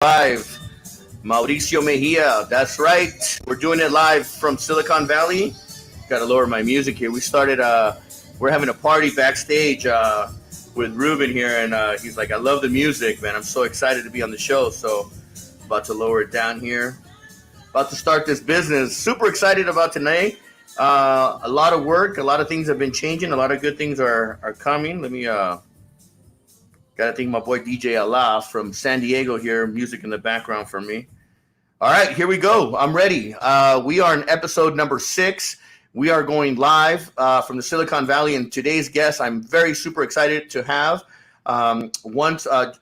live. Mauricio Mejia, that's right. We're doing it live from Silicon Valley. Got to lower my music here. We're having a party backstage with Ruben here, and he's like, I love the music, man. I'm so excited to be on the show. So, about to lower it down here. About to start this business. Super excited about tonight. A lot of work, a lot of things have been changing. A lot of good things are coming. Let me, got to thank my boy DJ Allah from San Diego here, music in the background for me. All right, here we go. I'm ready. We are in episode number 6. We are going live from the Silicon Valley, and today's guest I'm very super excited to have.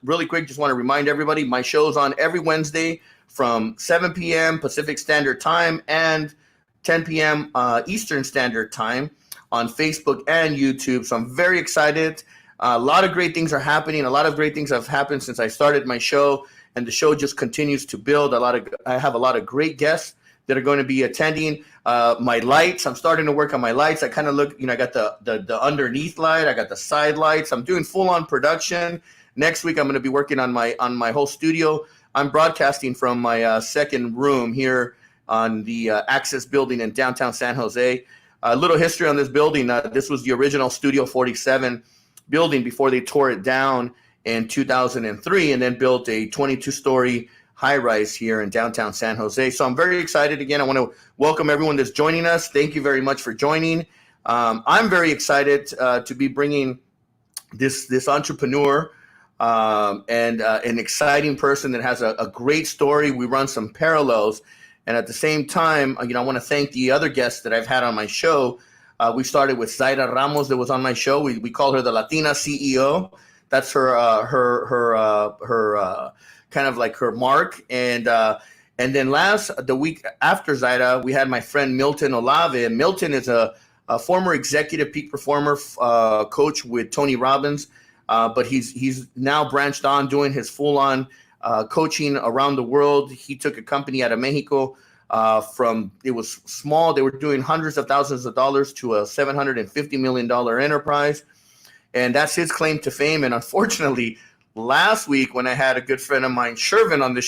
Really quick, just want to remind everybody, my show's on every Wednesday from 7 p.m. Pacific Standard Time and 10 p.m. Eastern Standard Time on Facebook and YouTube. So I'm very excited. A lot of great things are happening. A lot of great things have happened since I started my show, and the show just continues to build. I have a lot of great guests that are going to be attending. My lights, I'm starting to work on my lights. I kind of look, I got the underneath light. I got the side lights. I'm doing full-on production. Next week, I'm going to be working on my whole studio. I'm broadcasting from my second room here on the Access building in downtown San Jose. A little history on this building. This was the original Studio 47 building before they tore it down in 2003 and then built a 22-story high-rise here in downtown San Jose. So I'm very excited. Again, I want to welcome everyone that's joining us. Thank you very much for joining. I'm very excited to be bringing this entrepreneur and an exciting person that has a great story. We run some parallels. And at the same time, I want to thank the other guests that I've had on my show. We started with Zaira Ramos that was on my show. We call her the Latina CEO. That's her kind of like her mark. And then the week after Zaira, we had my friend Milton Olave. Milton is a former executive peak performer coach with Tony Robbins, but he's now branched on doing his full-on coaching around the world. He took a company out of Mexico from it was small. They were doing hundreds of thousands of dollars to a $750 million enterprise. And that's his claim to fame. And unfortunately, last week when I had a good friend of mine, Shervin, on the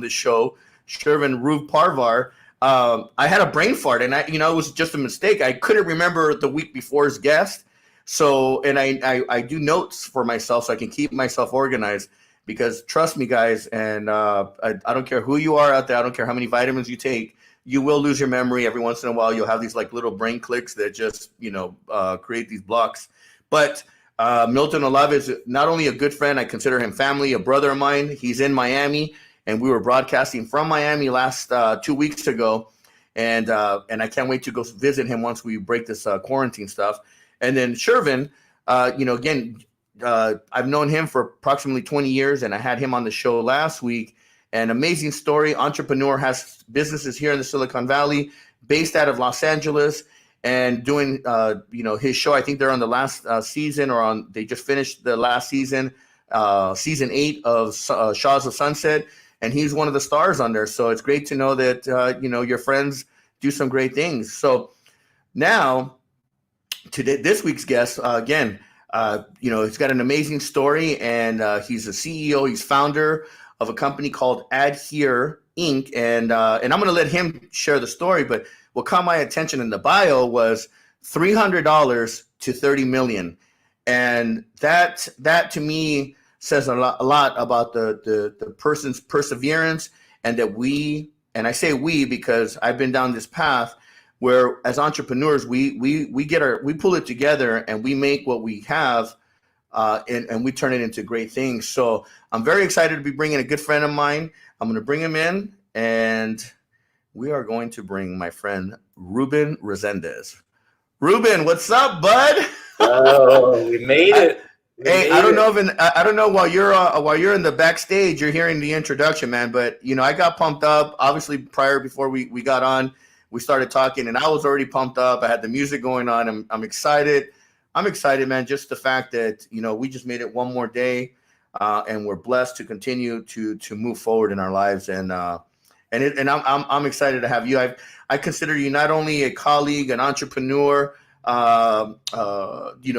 show, Shervin Ruv Parvar, I had a brain fart, and it was just a mistake. I couldn't remember the week before's guest. So, and I do notes for myself so I can keep myself organized. Because trust me, guys, and I don't care who you are out there. I don't care how many vitamins you take. You will lose your memory every once in a while. You'll have these like little brain clicks that just, create these blocks. But Milton Olave is not only a good friend, I consider him family, a brother of mine. He's in Miami, and we were broadcasting from Miami last 2 weeks ago. And I can't wait to go visit him once we break this quarantine stuff. And then Shervin, again, I've known him for approximately 20 years, and I had him on the show last week. An amazing story. Entrepreneur, has businesses here in the Silicon Valley, based out of Los Angeles, and doing, his show. I think they're on the last season, they just finished the last season, season 8 of Shaws of Sunset, and he's one of the stars on there. So it's great to know that, your friends do some great things. So now, today, this week's guest, again, he's got an amazing story, and he's a CEO. He's founder of a company called adHere Inc. And I'm going to let him share the story. But what caught my attention in the bio was $300 to $30 million, and that to me says a lot about the person's perseverance, and that and I say we because I've been down this path, where as entrepreneurs, we pull it together and we make what we have, and we turn it into great things. So I'm very excited to be bringing a good friend of mine. I'm going to bring him in, and we are going to bring my friend Ruben Resendez. Ruben, what's up, bud? Oh, we made it. I don't know while you're in the backstage, you're hearing the introduction, man. But I got pumped up. Obviously, before we got on, we started talking, and I was already pumped up. I had the music going on. I'm excited. I'm excited, man. Just the fact that we just made it one more day, and we're blessed to continue to move forward in our lives. And I'm excited to have you. I consider you not only a colleague, an entrepreneur,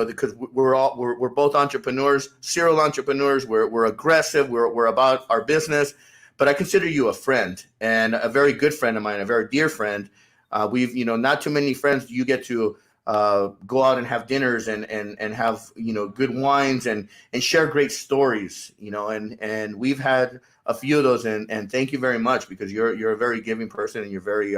because we're both entrepreneurs, serial entrepreneurs. We're aggressive. We're about our business, but I consider you a friend and a very good friend of mine, a very dear friend. We've, not too many friends you get to go out and have dinners and have, good wines and share great stories, and we've had a few of those, and thank you very much, because you're a very giving person, and you're very,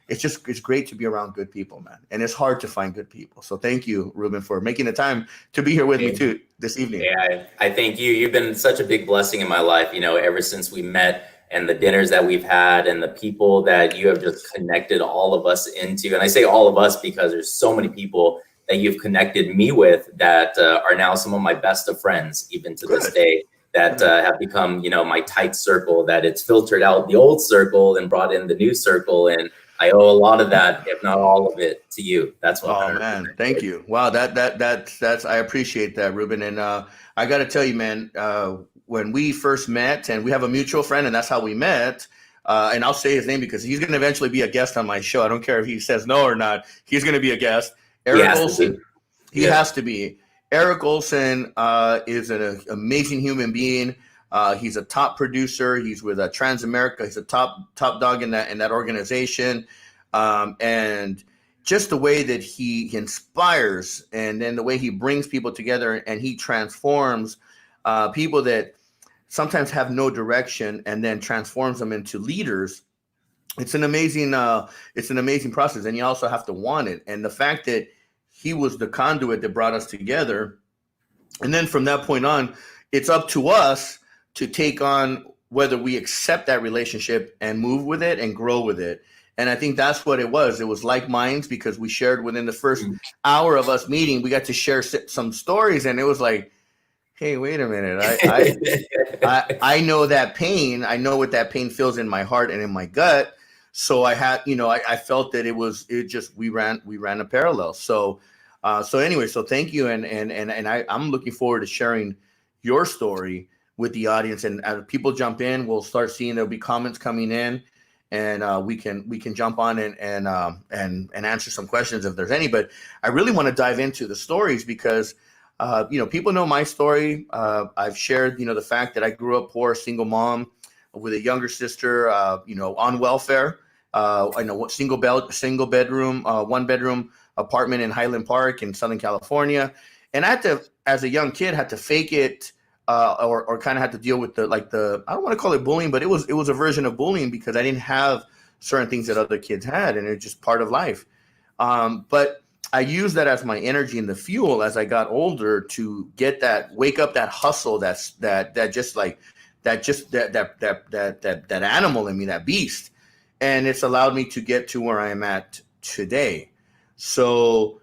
it's great to be around good people, man. And it's hard to find good people. So thank you, Ruben, for making the time to be here with me too this evening. Yeah, I thank you. You've been such a big blessing in my life, ever since we met, and the dinners that we've had, and the people that you have just connected all of us into. And I say all of us because there's so many people that you've connected me with that are now some of my best of friends, even to this day, that have become, my tight circle, that it's filtered out the old circle and brought in the new circle. And I owe a lot of that, if not all of it, to you. That's what. Oh man, thank you. Wow, that's I appreciate that, Ruben. And I got to tell you, man, when we first met, and we have a mutual friend, and that's how we met. And I'll say his name because he's going to eventually be a guest on my show. I don't care if he says no or not. He's going to be a guest. Eric Olson. He has to be. Eric Olson is an amazing human being. He's a top producer. He's with Transamerica. He's a top dog in that organization. And just the way that he inspires, and then the way he brings people together, and he transforms people that sometimes have no direction, and then transforms them into leaders. It's an amazing process, and you also have to want it. And the fact that he was the conduit that brought us together, and then from that point on, it's up to us to take on whether we accept that relationship and move with it and grow with it. And I think that's what it was. It was like minds, because we shared within the first hour of us meeting, we got to share some stories, and it was like, hey, wait a minute. I know that pain. I know what that pain feels in my heart and in my gut. So I had, I felt that we ran a parallel. So anyway, so thank you. And I'm looking forward to sharing your story with the audience. And as people jump in, we'll start seeing there'll be comments coming in, and we can jump on and answer some questions if there's any. But I really want to dive into the stories because people know my story. I've shared, the fact that I grew up poor, single mom with a younger sister, on welfare. I know what single bedroom, one bedroom apartment in Highland Park in Southern California. And I had to, as a young kid, had to fake it, or kind of had to deal with I don't want to call it bullying, but it was a version of bullying because I didn't have certain things that other kids had, and it's just part of life. But I used that as my energy and the fuel as I got older to wake up that hustle, that animal in me, that beast. And it's allowed me to get to where I am at today. So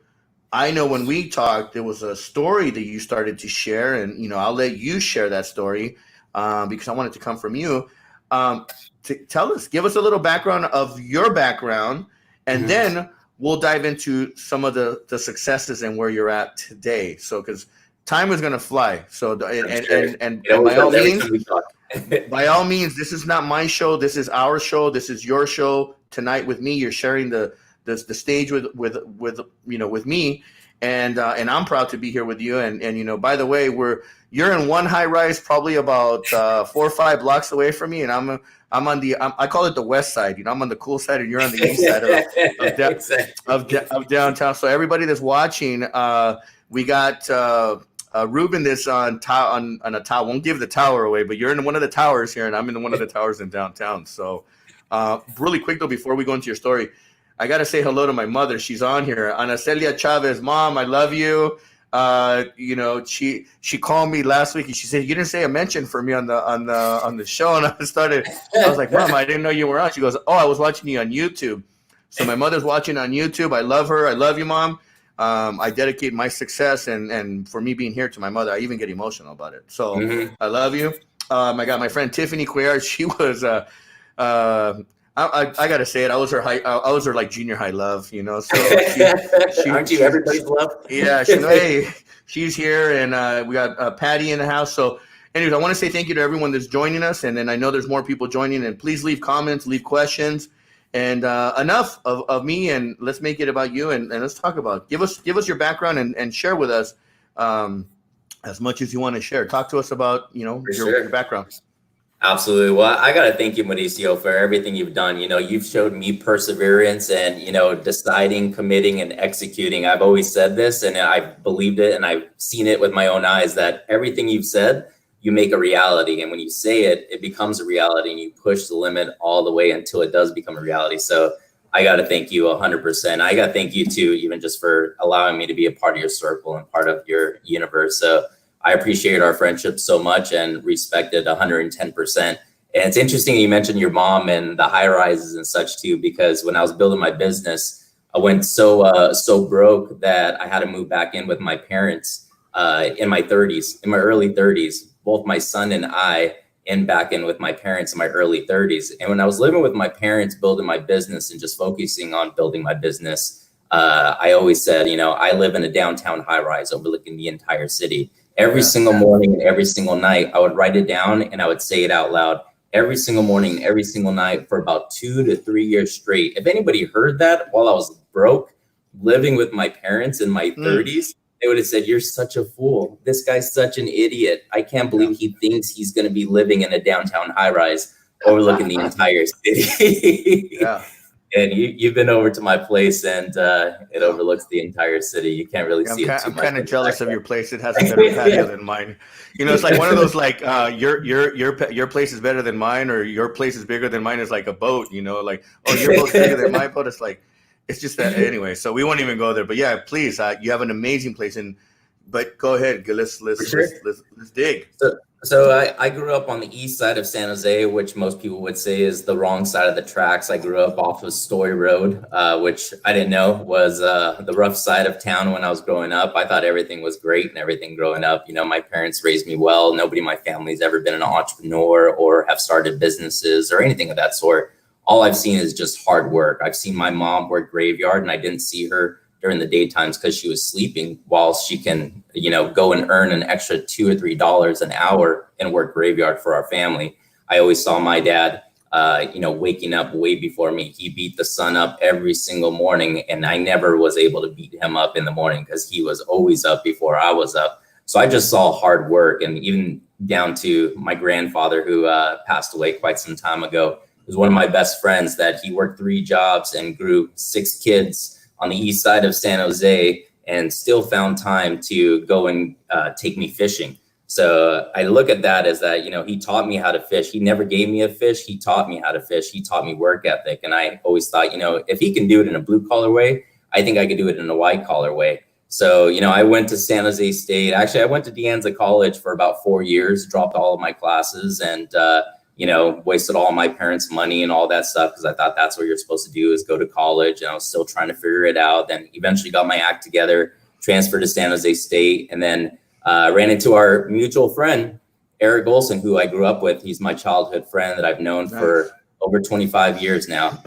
I know when we talked, there was a story that you started to share, and, I'll let you share that story because I want it to come from you. Give us a little background of your background, and then we'll dive into some of the successes and where you're at today. So, because time is going to fly. So, and by all means, this is not my show. This is our show. This is your show tonight with me. You're sharing the stage with me, and I'm proud to be here with you. And by the way, you're in one high rise, probably about 4 or 5 blocks away from me, and I'm on I call it the west side. I'm on the cool side, and you're on the east side of downtown. So everybody that's watching, we got Ruben that's on a tower. Won't give the tower away, but you're in one of the towers here, and I'm in one of the towers in downtown. So really quick though, before we go into your story, I got to say hello to my mother. She's on here. Ana Celia Chavez, Mom, I love you. She called me last week and she said, you didn't say a mention for me on the show. And I was like, Mom, I didn't know you were on. She goes, oh, I was watching you on YouTube. So my mother's watching on YouTube. I love her. I love you, Mom. I dedicate my success and for me being here to my mother. I even get emotional about it. So I love you. I got my friend Tiffany Cuellar. She was, I gotta say it. I was her like junior high love, So aren't you everybody's love? Yeah, she's here, and we got Patty in the house. So, anyways, I want to say thank you to everyone that's joining us, and then I know there's more people joining. And please leave comments, leave questions, And enough of me, and let's make it about you, and let's talk about give us your background and share with us as much as you want to share. Talk to us about your background. Absolutely. Well, I got to thank you, Mauricio, for everything you've done. You've showed me perseverance and, deciding, committing, and executing. I've always said this, and I've believed it, and I've seen it with my own eyes, that everything you've said, you make a reality. And when you say it, it becomes a reality, and you push the limit all the way until it does become a reality. So I got to thank you 100%. I got to thank you too, even just for allowing me to be a part of your circle and part of your universe. So I appreciate our friendship so much and respect it 110%. And it's interesting you mentioned your mom and the high rises and such too, because when I was building my business, I went so broke that I had to move back in with my parents in my early 30s. Both my son and I back in with my parents in my early 30s. And when I was living with my parents, building my business and just focusing on building my business, I always said, I live in a downtown high rise overlooking the entire city. Every single morning and every single night, I would write it down and I would say it out loud every single morning, every single night for about 2 to 3 years straight. If anybody heard that while I was broke, living with my parents in my 30s, they would have said, "You're such a fool. This guy's such an idiot. I can't believe he thinks he's going to be living in a downtown high rise overlooking the entire city." Yeah. And you've been over to my place, and it overlooks the entire city. You can't really see it too much. I'm kind of jealous of your place. It has a better patio than mine. It's like one of those like your place is better than mine, or your place is bigger than mine is like a boat. Like, oh, your boat's bigger than my boat. It's like, it's just that anyway. So we won't even go there. But yeah, please, you have an amazing place, but go ahead. Let's dig. So I grew up on the east side of San Jose, which most people would say is the wrong side of the tracks. I grew up off of Story Road, which I didn't know was the rough side of town when I was growing up. I thought everything was great and everything growing up. My parents raised me well. Nobody in my family's ever been an entrepreneur or have started businesses or anything of that sort. All I've seen is just hard work. I've seen my mom work graveyard, and I didn't see her during the daytimes because she was sleeping, while she can, go and earn an extra $2 or $3 an hour and work graveyard for our family. I always saw my dad, waking up way before me. He beat the sun up every single morning, and I never was able to beat him up in the morning because he was always up before I was up. So I just saw hard work, and even down to my grandfather, who passed away quite some time ago, was one of my best friends, that he worked 3 jobs and grew 6 kids on the east side of San Jose, and still found time to go and take me fishing. So I look at that as that, he taught me how to fish. He never gave me a fish. He taught me how to fish. He taught me work ethic. And I always thought, if he can do it in a blue collar way, I think I could do it in a white collar way. So, I went to San Jose State. Actually, I went to De Anza College for about 4 years, dropped all of my classes, and wasted all my parents' money and all that stuff, because I thought that's what you're supposed to do, is go to college. And I was still trying to figure it out. Then eventually got my act together, transferred to San Jose State, and then ran into our mutual friend, Eric Olson, who I grew up with. He's my childhood friend that I've known for over 25 years now.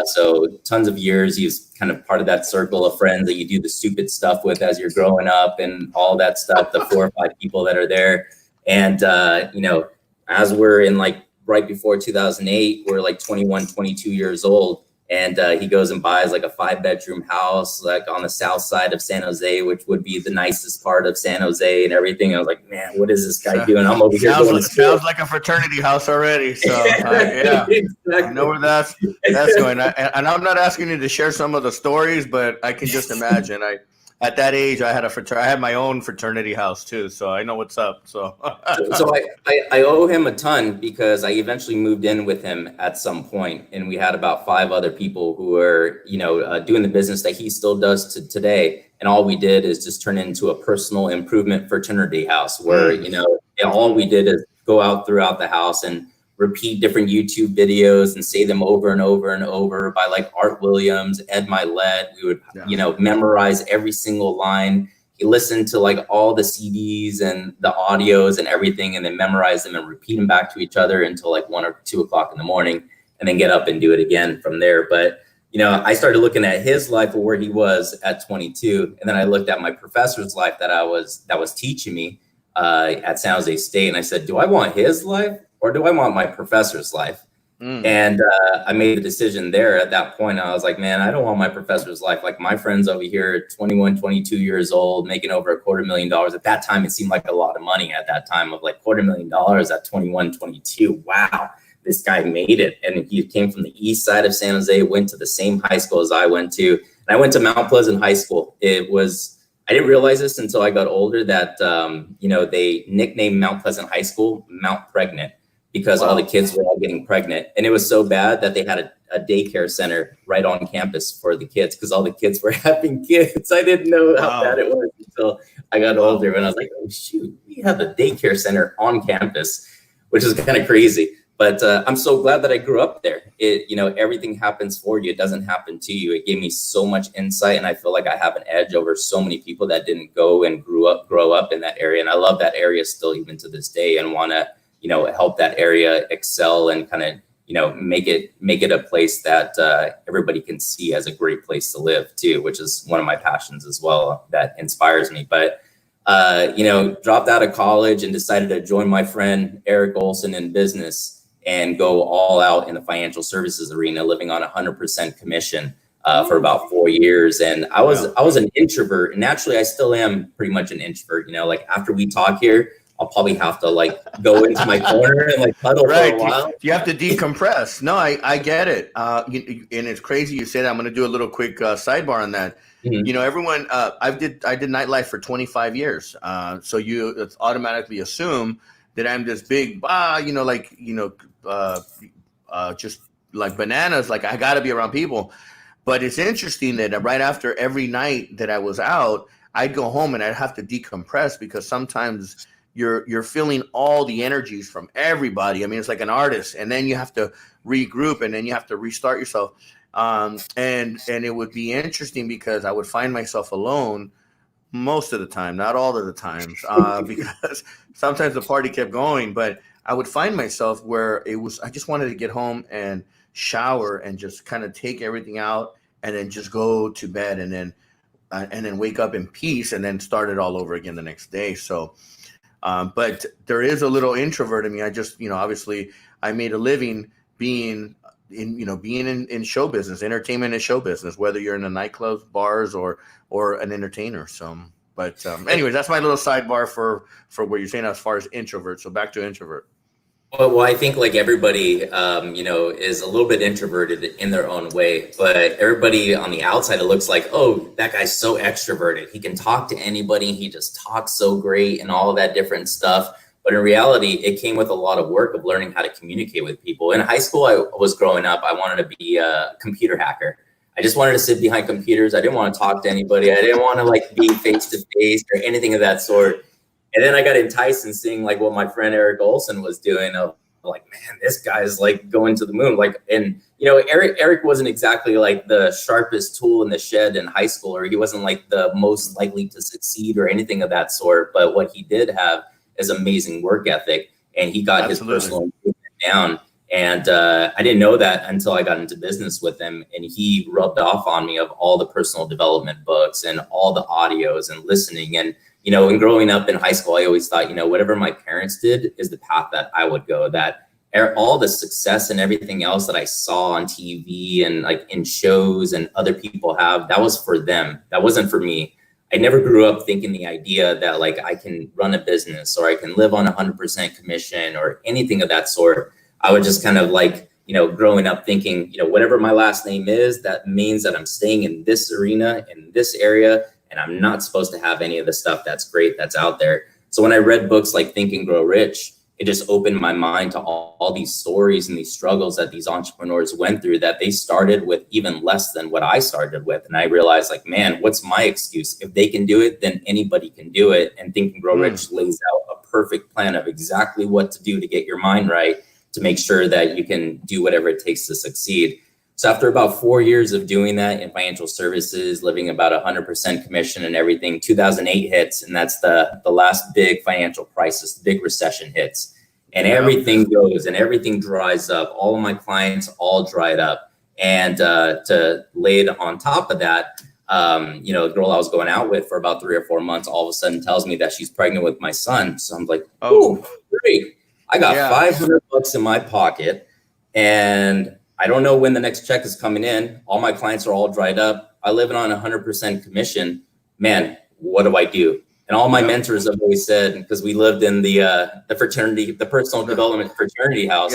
So tons of years. He's kind of part of that circle of friends that you do the stupid stuff with as you're growing up and all that stuff, the 4 or 5 people that are there. And, as we're in right before 2008, we're 21, 22 years old. And he goes and buys a 5-bedroom house on the south side of San Jose, which would be the nicest part of San Jose and everything. I was like, man, what is this guy doing? I'm over here going to school. Sounds like a fraternity house already. So yeah, exactly. I know where that's going. And I'm not asking you to share some of the stories, but I can just imagine. At that age, I had my own fraternity house too, so I know what's up. So I owe him a ton, because I eventually moved in with him at some point, and we had about 5 other people who were, doing the business that he still does today. And all we did is just turn it into a personal improvement fraternity house, where all we did is go out throughout the house and repeat different YouTube videos and say them over and over and over by Art Williams, Ed Milet. We would, memorize every single line. He listened to all the CDs and the audios and everything, and then memorize them and repeat them back to each other until 1 or 2 o'clock in the morning, and then get up and do it again from there. But, I started looking at his life, or where he was at 22. And then I looked at my professor's life that was teaching me at San Jose State. And I said, do I want his life, or do I want my professor's life? And I made the decision there at that point. I was like, man, I don't want my professor's life. Like my friends over here, 21, 22 years old, making over $250,000. At that time, it seemed like a lot of money at that time of like $250,000 at 21, 22. Wow, this guy made it. And he came from the east side of San Jose, went to the same high school as I went to. And I went to Mount Pleasant High School. I didn't realize this until I got older that, they nicknamed Mount Pleasant High School Mount Pregnant, because all the kids were all getting pregnant. And it was so bad that they had a daycare center right on campus for the kids, because all the kids were having kids. I didn't know how bad it was until I got older, and I was like, oh shoot, we have a daycare center on campus, which is kind of crazy. But I'm so glad that I grew up there. Everything happens for you. It doesn't happen to you. It gave me so much insight, and I feel like I have an edge over so many people that didn't go and grow up in that area. And I love that area still, even to this day, and want to help that area excel and kind of, make it a place that everybody can see as a great place to live too, which is one of my passions as well that inspires me. But, dropped out of college and decided to join my friend Eric Olson in business and go all out in the financial services arena, living on 100% commission for about 4 years. And I was an introvert, and naturally I still am pretty much an introvert. Like after we talk here, I'll probably have to go into my corner and huddle for a while. You have to decompress. No, I get it. And it's crazy you say that. I'm going to do a little quick sidebar on that. Mm-hmm. Everyone, I did nightlife for 25 years. So you automatically assume that I'm this big, just like bananas. Like I got to be around people. But it's interesting that right after every night that I was out, I'd go home and I'd have to decompress, because sometimes you're feeling all the energies from everybody. I mean, it's like an artist, and then you have to regroup, and then you have to restart yourself. And it would be interesting because I would find myself alone most of the time, not all of the times, because sometimes the party kept going, but I would find myself where I just wanted to get home and shower and just kind of take everything out and then just go to bed, and then wake up in peace and then start it all over again the next day. So, but there is a little introvert in me. I just, obviously I made a living being in show business, entertainment and show business, whether you're in the nightclubs, bars, or an entertainer. So, but anyways, that's my little sidebar for what you're saying as far as introvert. So back to introvert. Well, I think everybody, is a little bit introverted in their own way, but everybody on the outside, it looks like, oh, that guy's so extroverted. He can talk to anybody. He just talks so great and all of that different stuff. But in reality, it came with a lot of work of learning how to communicate with people. In high school, I was growing up, I wanted to be a computer hacker. I just wanted to sit behind computers. I didn't want to talk to anybody. I didn't want to be face to face or anything of that sort. And then I got enticed in seeing what my friend Eric Olson was doing. I'm like, man, this guy's going to the moon. Eric wasn't exactly the sharpest tool in the shed in high school, or he wasn't the most likely to succeed or anything of that sort. But what he did have is amazing work ethic, and he got his personal improvement down. And I didn't know that until I got into business with him, and he rubbed off on me of all the personal development books and all the audios and listening. And and growing up in high school, I always thought, whatever my parents did is the path that I would go. That all the success and everything else that I saw on TV and in shows and other people have, that was for them. That wasn't for me. I never grew up thinking the idea that I can run a business or I can live on 100% commission or anything of that sort. I would just kind of growing up thinking, whatever my last name is, that means that I'm staying in this arena, in this area, and I'm not supposed to have any of the stuff that's great that's out there. So when I read books like Think and Grow Rich, it just opened my mind to all these stories and these struggles that these entrepreneurs went through, that they started with even less than what I started with. And I realized man, what's my excuse? If they can do it, then anybody can do it. And Think and Grow Rich lays out a perfect plan of exactly what to do to get your mind right, to make sure that you can do whatever it takes to succeed. So after about 4 years of doing that in financial services, living about 100% commission and everything, 2008 hits, and that's the last big financial crisis, the big recession hits, and everything goes and everything dries up. All of my clients all dried up, and to lay it on top of that, the girl I was going out with for about 3 or 4 months, all of a sudden tells me that she's pregnant with my son. So I'm like, oh, great! I got $500 in my pocket. and I don't know when the next check is coming in. All my clients are all dried up. I live on 100% commission. Man, what do I do? And all my mentors have always said, because we lived in the fraternity, the personal development fraternity house,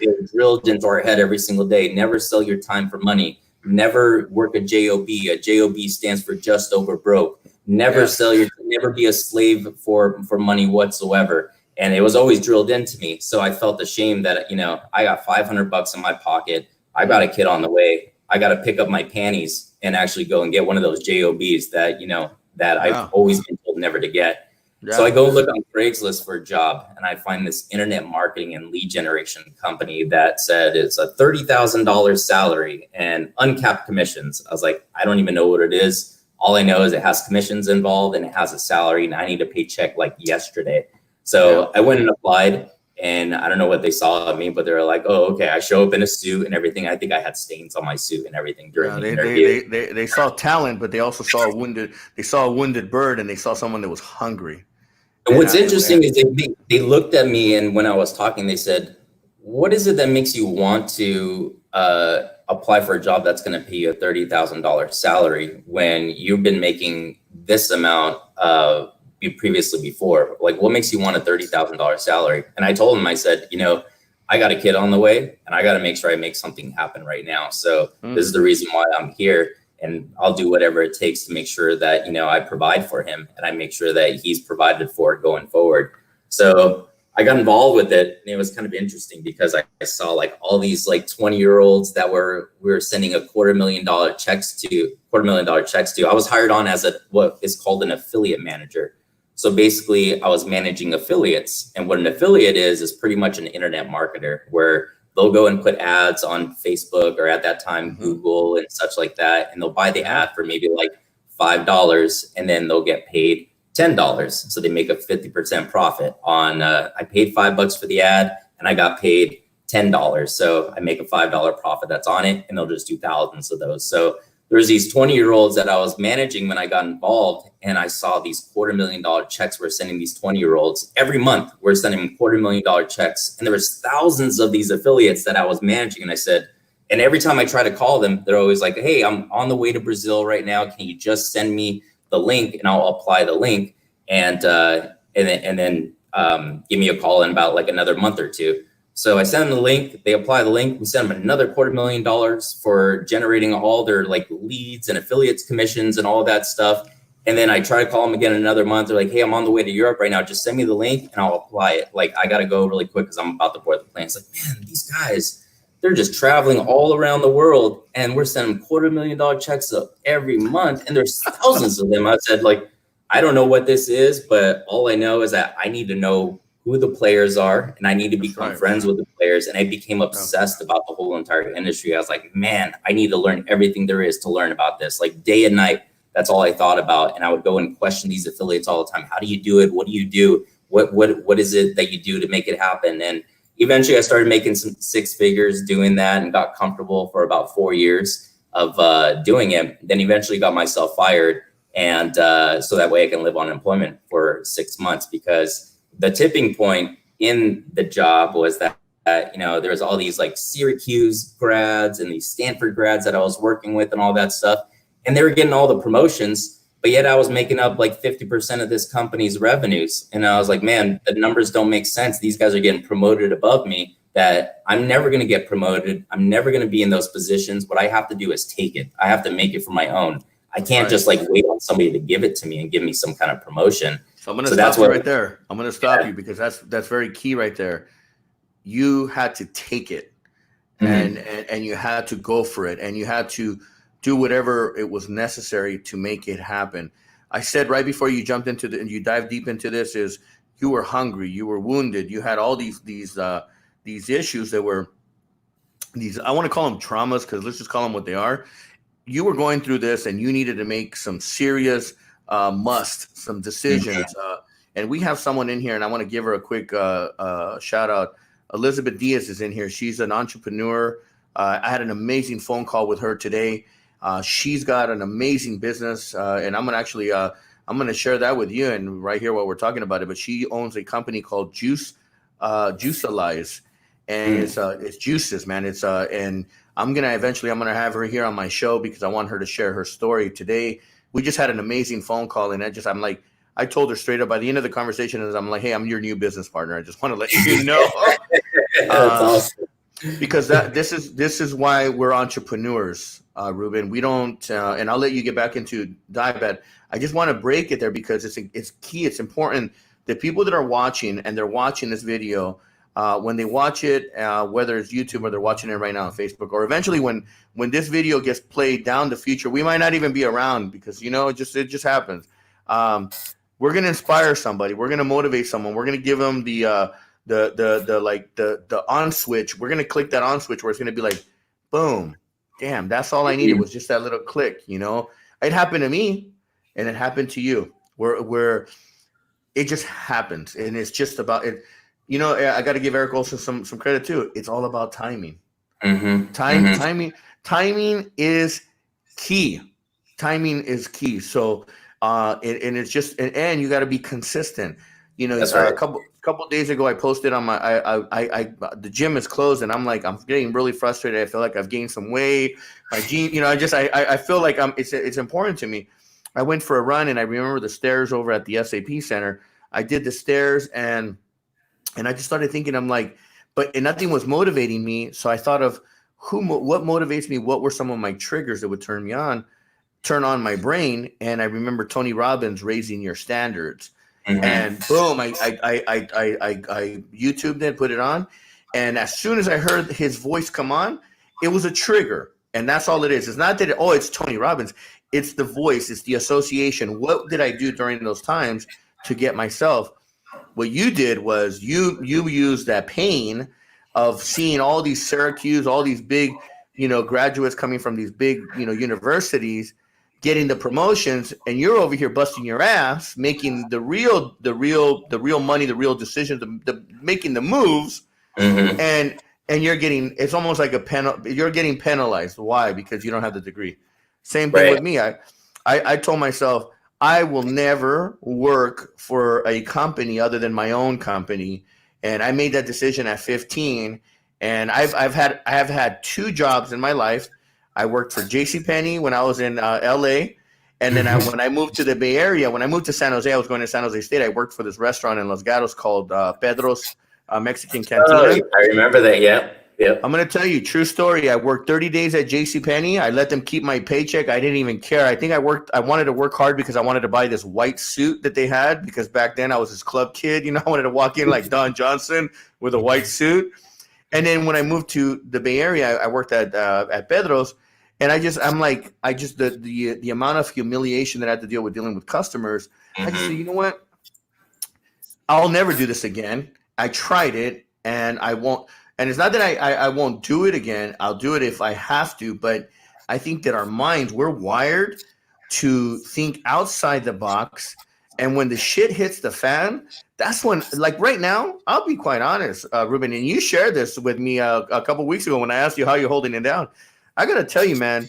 they drilled into our head every single day. Never sell your time for money. Never work a job. A job stands for just over broke. Never sell your, never be a slave for money whatsoever. And it was always drilled into me. So I felt ashamed that, you know, I got $500 in my pocket. I got a kid on the way. I got to pick up my panties and actually go and get one of those jobs that, you know, that I've always been told never to get. So I go look on Craigslist for a job, and I find this internet marketing and lead generation company that said it's a $30,000 salary and uncapped commissions. I was like, I don't even know what it is. All I know is it has commissions involved and it has a salary, and I need a paycheck like yesterday. So I went and applied, and I don't know what they saw of me, but they were like, oh, okay. I show up in a suit and everything. I think I had stains on my suit and everything during the interview. They saw talent, but they also saw a wounded bird, and they saw someone that was hungry. And what's interesting is they looked at me, and when I was talking, they said, what is it that makes you want to apply for a job that's going to pay you a $30,000 salary when you've been making this amount previously before? Like, what makes you want a $30,000 salary? And I told them, I said, you know, I got a kid on the way, and I got to make sure I make something happen right now. So this is the reason why I'm here. And I'll do whatever it takes to make sure that, you know, I provide for him, and I make sure that he's provided for going forward. So I got involved with it, and it was kind of interesting because I saw like all these like 20-year-olds that we were sending $250,000 checks to. I was hired on as what is called an affiliate manager. So basically I was managing affiliates, and what an affiliate is pretty much an internet marketer where they'll go and put ads on Facebook, or at that time, Google and such like that. And they'll buy the ad for maybe like $5, and then they'll get paid $10. So they make a 50% profit on, I paid $5 for the ad, and I got paid $10. So I make a $5 profit that's on it, and they'll just do thousands of those. So there's these 20-year-olds that I was managing when I got involved, and I saw these $250,000 checks. We're sending these 20-year-olds every month. We're sending them $250,000 checks, and there was thousands of these affiliates that I was managing. And I said, and every time I try to call them, they're always like, "Hey, I'm on the way to Brazil right now. Can you just send me the link, and I'll apply the link, and then give me a call in about like another month or two." So I send them the link, they apply the link, we send them another $250,000 for generating all their like leads and affiliates commissions and all that stuff. And then I try to call them again in another month. They're like, "Hey, I'm on the way to Europe right now. Just send me the link and I'll apply it. Like, I got to go really quick because I'm about to board the plane." It's like, man, these guys, they're just traveling all around the world, and we're sending $250,000 checks every month. And there's thousands of them. I said, like, I don't know what this is, but all I know is that I need to know who the players are, and I need to become friends with the players. And I became obsessed about the whole entire industry. I was like, man, I need to learn everything there is to learn about this. Like, day and night, that's all I thought about. And I would go and question these affiliates all the time. How do you do it? What do you do? What is it that you do to make it happen? And eventually I started making some six figures doing that, and got comfortable for about 4 years of doing it. Then eventually got myself fired. And so that way I can live on unemployment for 6 months, because the tipping point in the job was that, you know, there's all these like Syracuse grads and these Stanford grads that I was working with and all that stuff. And they were getting all the promotions, but yet I was making up like 50% of this company's revenues. And I was like, man, the numbers don't make sense. These guys are getting promoted above me, that I'm never going to get promoted. I'm never going to be in those positions. What I have to do is take it. I have to make it for my own. I can't just like wait on somebody to give it to me and give me some kind of promotion. So I'm going to stop you right there. I'm going to stop you, because that's very key right there. You had to take it, and you had to go for it, and you had to do whatever it was necessary to make it happen. I said right before you jumped into and you dived deep into this, is you were hungry, you were wounded, you had all these issues that were these, I want to call them traumas, because let's just call them what they are. You were going through this, and you needed to make some serious some decisions. And we have someone in here, and I want to give her a quick shout out. Elizabeth Diaz is in here. She's an entrepreneur. I had an amazing phone call with her today. She's got an amazing business, and I'm going to share that with you and right here while we're talking about it. But she owns a company called Juice Alize. and it's juices, man. It's and I'm gonna have her here on my show because I want her to share her story today. We just had an amazing phone call, and I told her straight up by the end of the conversation, I'm like, hey, I'm your new business partner. I just want to let you know. That's awesome. Because this is why we're entrepreneurs, Ruben. We don't, and I'll let you get back into diabet. I just want to break it there because it's key. It's important that people that are watching and they're watching this video, when they watch it, whether it's YouTube or they're watching it right now on Facebook, or eventually when this video gets played down the future, we might not even be around because it just happens. We're gonna inspire somebody. We're gonna motivate someone. We're gonna give them the on switch. We're gonna click that on switch where it's gonna be like, boom, damn, that's all I needed was just that little click. It happened to me, and it happened to you. Where it just happens, and it's just about it. I got to give Eric Olson some credit too. It's all about timing. Timing is key. Timing is key. So, and it's just, and you got to be consistent. That's right. A couple days ago, I posted on my, the gym is closed, and I'm getting really frustrated. I feel like I've gained some weight. My gene, I feel like it's important to me. I went for a run, and I remember the stairs over at the SAP Center. I did the stairs, and I just started thinking, I'm like, and nothing was motivating me. So I thought of what motivates me. What were some of my triggers that would turn on my brain? And I remember Tony Robbins, Raising Your Standards. And boom, I YouTubed it, put it on. And as soon as I heard his voice come on, it was a trigger. And that's all it is. It's not that, it's Tony Robbins. It's the voice. It's the association. What did I do during those times to get myself? What you did was you used that pain of seeing all these Syracuse, all these big, graduates coming from these big, universities, getting the promotions, and you're over here busting your ass, making the real money, the real decisions, making the moves, and you're getting, it's almost like you're getting penalized. Why? Because you don't have the degree. Same thing with me. I told myself, I will never work for a company other than my own company. And I made that decision at 15. And I have had 2 jobs in my life. I worked for JCPenney when I was in LA. And then when I moved to the Bay Area, when I moved to San Jose, I was going to San Jose State. I worked for this restaurant in Los Gatos called Pedro's Mexican Cantina. Oh, I remember that. Yeah. Yep. I'm going to tell you, true story. I worked 30 days at JCPenney. I let them keep my paycheck. I didn't even care. I think I wanted to work hard because I wanted to buy this white suit that they had, because back then I was this club kid. I wanted to walk in like Don Johnson with a white suit. And then when I moved to the Bay Area, I worked at Pedro's. And the amount of humiliation that I had to deal with customers, I just said, you know what? I'll never do this again. I tried it, and I won't. And it's not that I won't do it again. I'll do it if I have to. But I think that our minds, we're wired to think outside the box. And when the shit hits the fan, that's when, like right now, I'll be quite honest, Ruben, and you shared this with me a couple weeks ago when I asked you how you're holding it down. I got to tell you, man,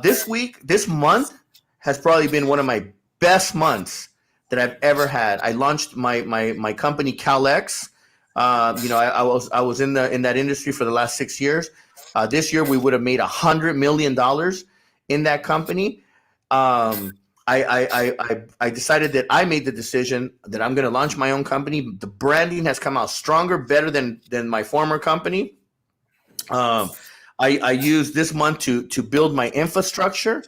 this month has probably been one of my best months that I've ever had. I launched my company, CalX. I was in that industry for the last 6 years. This year we would have made $100 million in that company. I decided that I made the decision that I'm going to launch my own company. The branding has come out stronger, better than my former company. I used this month to build my infrastructure,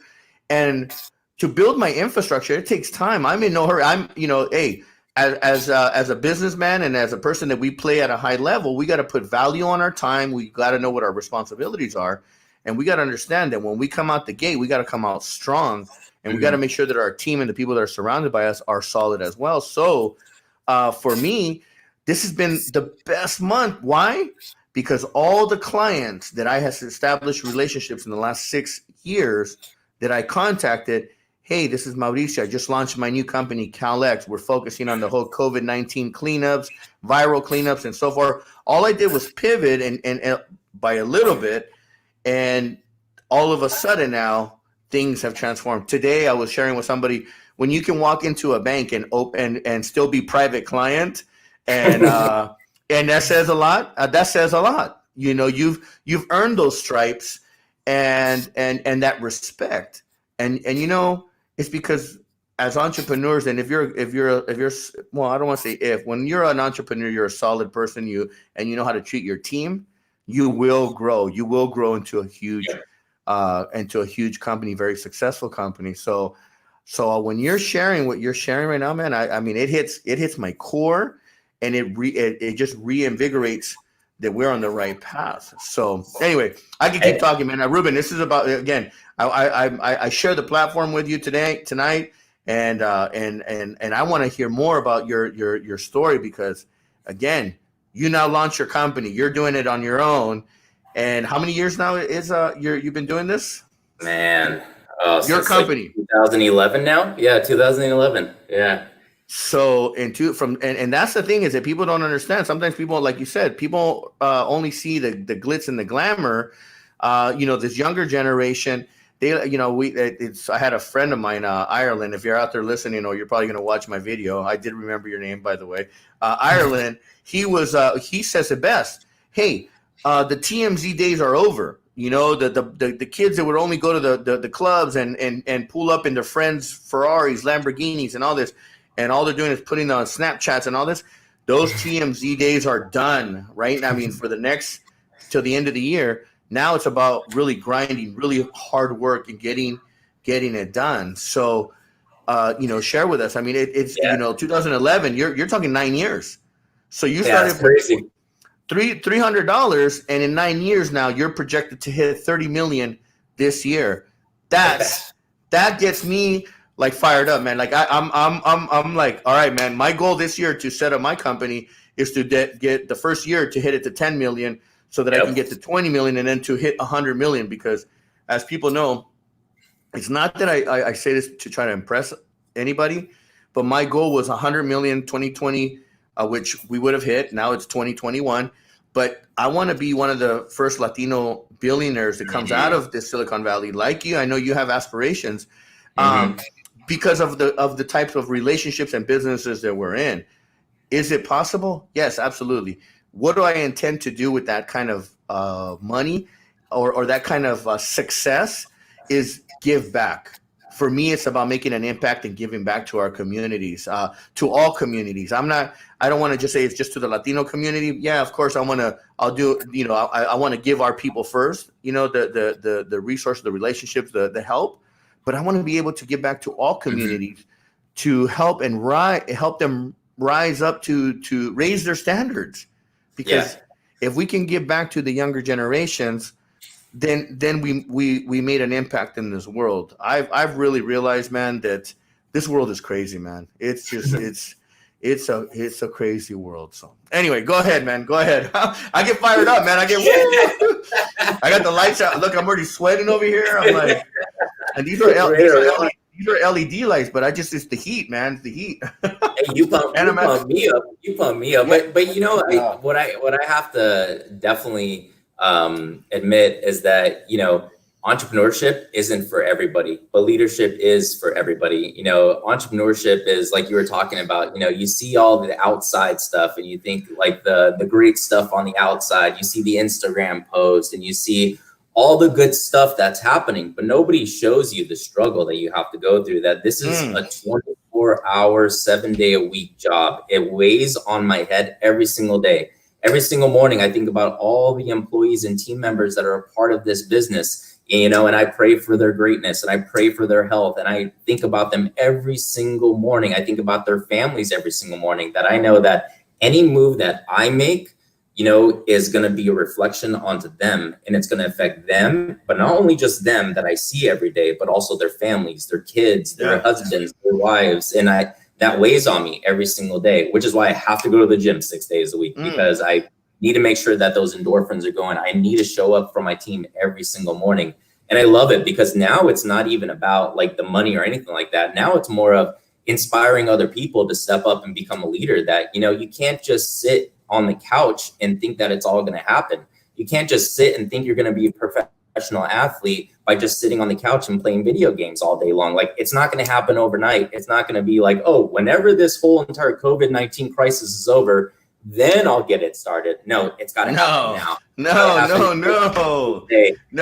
and to build my infrastructure, it takes time. I'm in no hurry. As a businessman and as a person that we play at a high level, we got to put value on our time. We got to know what our responsibilities are, and we got to understand that when we come out the gate, we got to come out strong, and we got to make sure that our team and the people that are surrounded by us are solid as well. So, for me, this has been the best month. Why? Because all the clients that I have established relationships in the last 6 years that I contacted. Hey, this is Mauricio. I just launched my new company, CalX. We're focusing on the whole COVID-19 cleanups, viral cleanups, and so forth. All I did was pivot and by a little bit, and all of a sudden now things have transformed. Today, I was sharing with somebody, when you can walk into a bank and open and still be private client, and And that says a lot. That says a lot. You know, you've earned those stripes and that respect. And you know, it's because as entrepreneurs, and if you're well, I don't want to say if, when you're an entrepreneur, you're a solid person, and you know how to treat your team, you will grow. You will grow into a huge company, very successful company. So when you're sharing what you're sharing right now, man, I mean, it hits my core, and it just reinvigorates that we're on the right path. So anyway, I can keep talking, man. Now, Ruben, this is about, again, I share the platform with you tonight, and I want to hear more about your story, because again, you now launch your company. You're doing it on your own. And how many years now is you've been doing this? Man, your company. Like 2011 now? Yeah, 2011. Yeah. So and that's the thing, is that people don't understand. Sometimes people, like you said, people only see the glitz and the glamour. You know, this younger generation, they, you know, I had a friend of mine, Ireland. If you're out there listening, or you're probably going to watch my video, I did remember your name, by the way. Ireland. He says it best. Hey, the TMZ days are over. You know, the kids that would only go to the clubs and pull up in their friends' Ferraris, Lamborghinis, and all this. And all they're doing is putting on Snapchats and all this. Those TMZ days are done, right? I mean, for the next, till the end of the year. Now it's about really grinding, really hard work, and getting it done. So, you know, share with us. I mean, it's you know, 2011. You're talking 9 years. So you started with $300, and in 9 years now, you're projected to hit 30 million this year. That gets me like fired up, man. Like I'm like, all right, man. My goal this year to set up my company is to get the first year to hit it to 10 million, so that I can get to 20 million, and then to hit 100 million. Because as people know, it's not that I say this to try to impress anybody, but my goal was 100 million 2020, which we would have hit. Now it's 2021. But I want to be one of the first Latino billionaires that comes out of this Silicon Valley. Like you, I know you have aspirations. Because of the types of relationships and businesses that we're in. Is it possible? Yes, absolutely. What do I intend to do with that kind of money or that kind of success? Is give back. For me, it's about making an impact and giving back to our communities, to all communities. I don't want to just say it's just to the Latino community. Yeah, of course, I want to give our people first, you know, the resources, the relationships, the help. But I want to be able to give back to all communities, to help and help them rise up to raise their standards. Because if we can give back to the younger generations, then we made an impact in this world. I've really realized, man, that this world is crazy, man. It's just it's a crazy world. So anyway, go ahead, man. Go ahead. I get fired up, man. I got the lights out. Look, I'm already sweating over here. I'm like. And these are LED lights, but it's the heat, man. It's the heat. Hey, you pump me up. You pump me up. But you know, what I have to definitely admit is that, you know, entrepreneurship isn't for everybody, but leadership is for everybody. You know, entrepreneurship is, like you were talking about, you know, you see all the outside stuff and you think like the great stuff on the outside. You see the Instagram post and you see all the good stuff that's happening, but nobody shows you the struggle that you have to go through, that this is a 24-hour, 7-day-a-week job. It weighs on my head every single day. Every single morning, I think about all the employees and team members that are a part of this business, you know, and I pray for their greatness and I pray for their health. And I think about them every single morning. I think about their families every single morning, that I know that any move that I make, you know, is going to be a reflection onto them, and it's going to affect them, but not only just them that I see every day, but also their families, their kids, their husbands, their wives. And that weighs on me every single day, which is why I have to go to the gym 6 days a week, because I need to make sure that those endorphins are going. I need to show up for my team every single morning. And I love it, because now it's not even about like the money or anything like that. Now it's more of inspiring other people to step up and become a leader, that, you know, you can't just sit on the couch and think that it's all going to happen. You can't just sit and think you're going to be a professional athlete by just sitting on the couch and playing video games all day long. Like, it's not going to happen overnight. It's not going to be like, oh, whenever this whole entire COVID-19 crisis is over, then I'll get it started. No, it's got to happen now. No.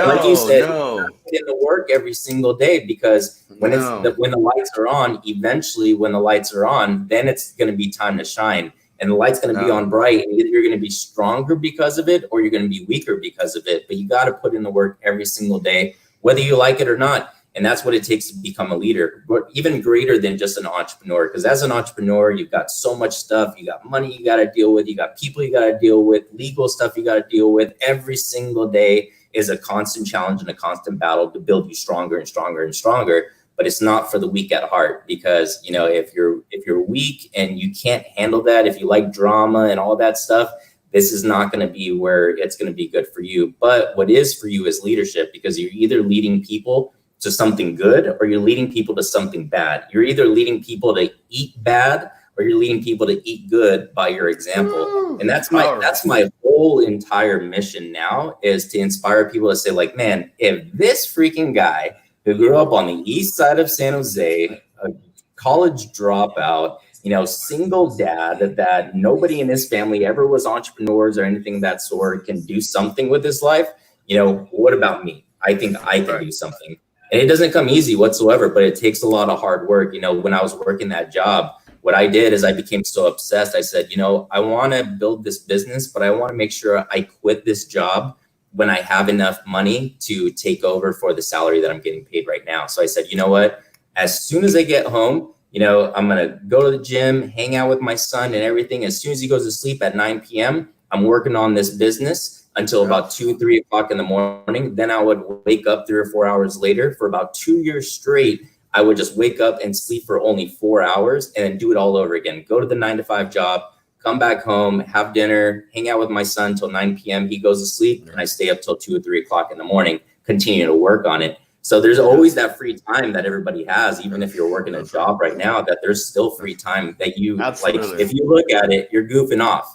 Like you said, put in the work every single day, because when when the lights are on, eventually when the lights are on, then it's going to be time to shine, and the light's going to be on bright, and either you're going to be stronger because of it or you're going to be weaker because of it. But you got to put in the work every single day, whether you like it or not. And that's what it takes to become a leader, but even greater than just an entrepreneur. Because as an entrepreneur, you've got so much stuff. You got money you got to deal with. You got people you got to deal with, legal stuff you got to deal with. Every single day is a constant challenge and a constant battle to build you stronger and stronger and stronger. But it's not for the weak at heart, because, you know, if you're weak and you can't handle that, if you like drama and all that stuff, this is not going to be where it's going to be good for you. But what is for you is leadership, because you're either leading people to something good or you're leading people to something bad. You're either leading people to eat bad or you're leading people to eat good by your example. And that's my whole entire mission now, is to inspire people to say, like, man, if this freaking guy who grew up on the east side of San Jose, a college dropout, you know, single dad, that nobody in his family ever was entrepreneurs or anything of that sort, can do something with his life, you know, what about me? I think I can do something. And it doesn't come easy whatsoever, but it takes a lot of hard work. You know, when I was working that job, what I did is I became so obsessed. I said, you know, I want to build this business, but I want to make sure I quit this job when I have enough money to take over for the salary that I'm getting paid right now. So I said, you know what, as soon as I get home, you know, I'm going to go to the gym, hang out with my son and everything. As soon as he goes to sleep at 9 p.m., I'm working on this business until about 2, 3 o'clock in the morning. Then I would wake up 3 or 4 hours later. For about 2 years straight, I would just wake up and sleep for only 4 hours and then do it all over again. Go to the 9-to-5 job, come back home, have dinner, hang out with my son till 9 p.m. He goes to sleep, and I stay up till 2 or 3 o'clock in the morning, continue to work on it. So there's always that free time that everybody has, even if you're working a job right now, that there's still free time that you, like, if you look at it, you're goofing off.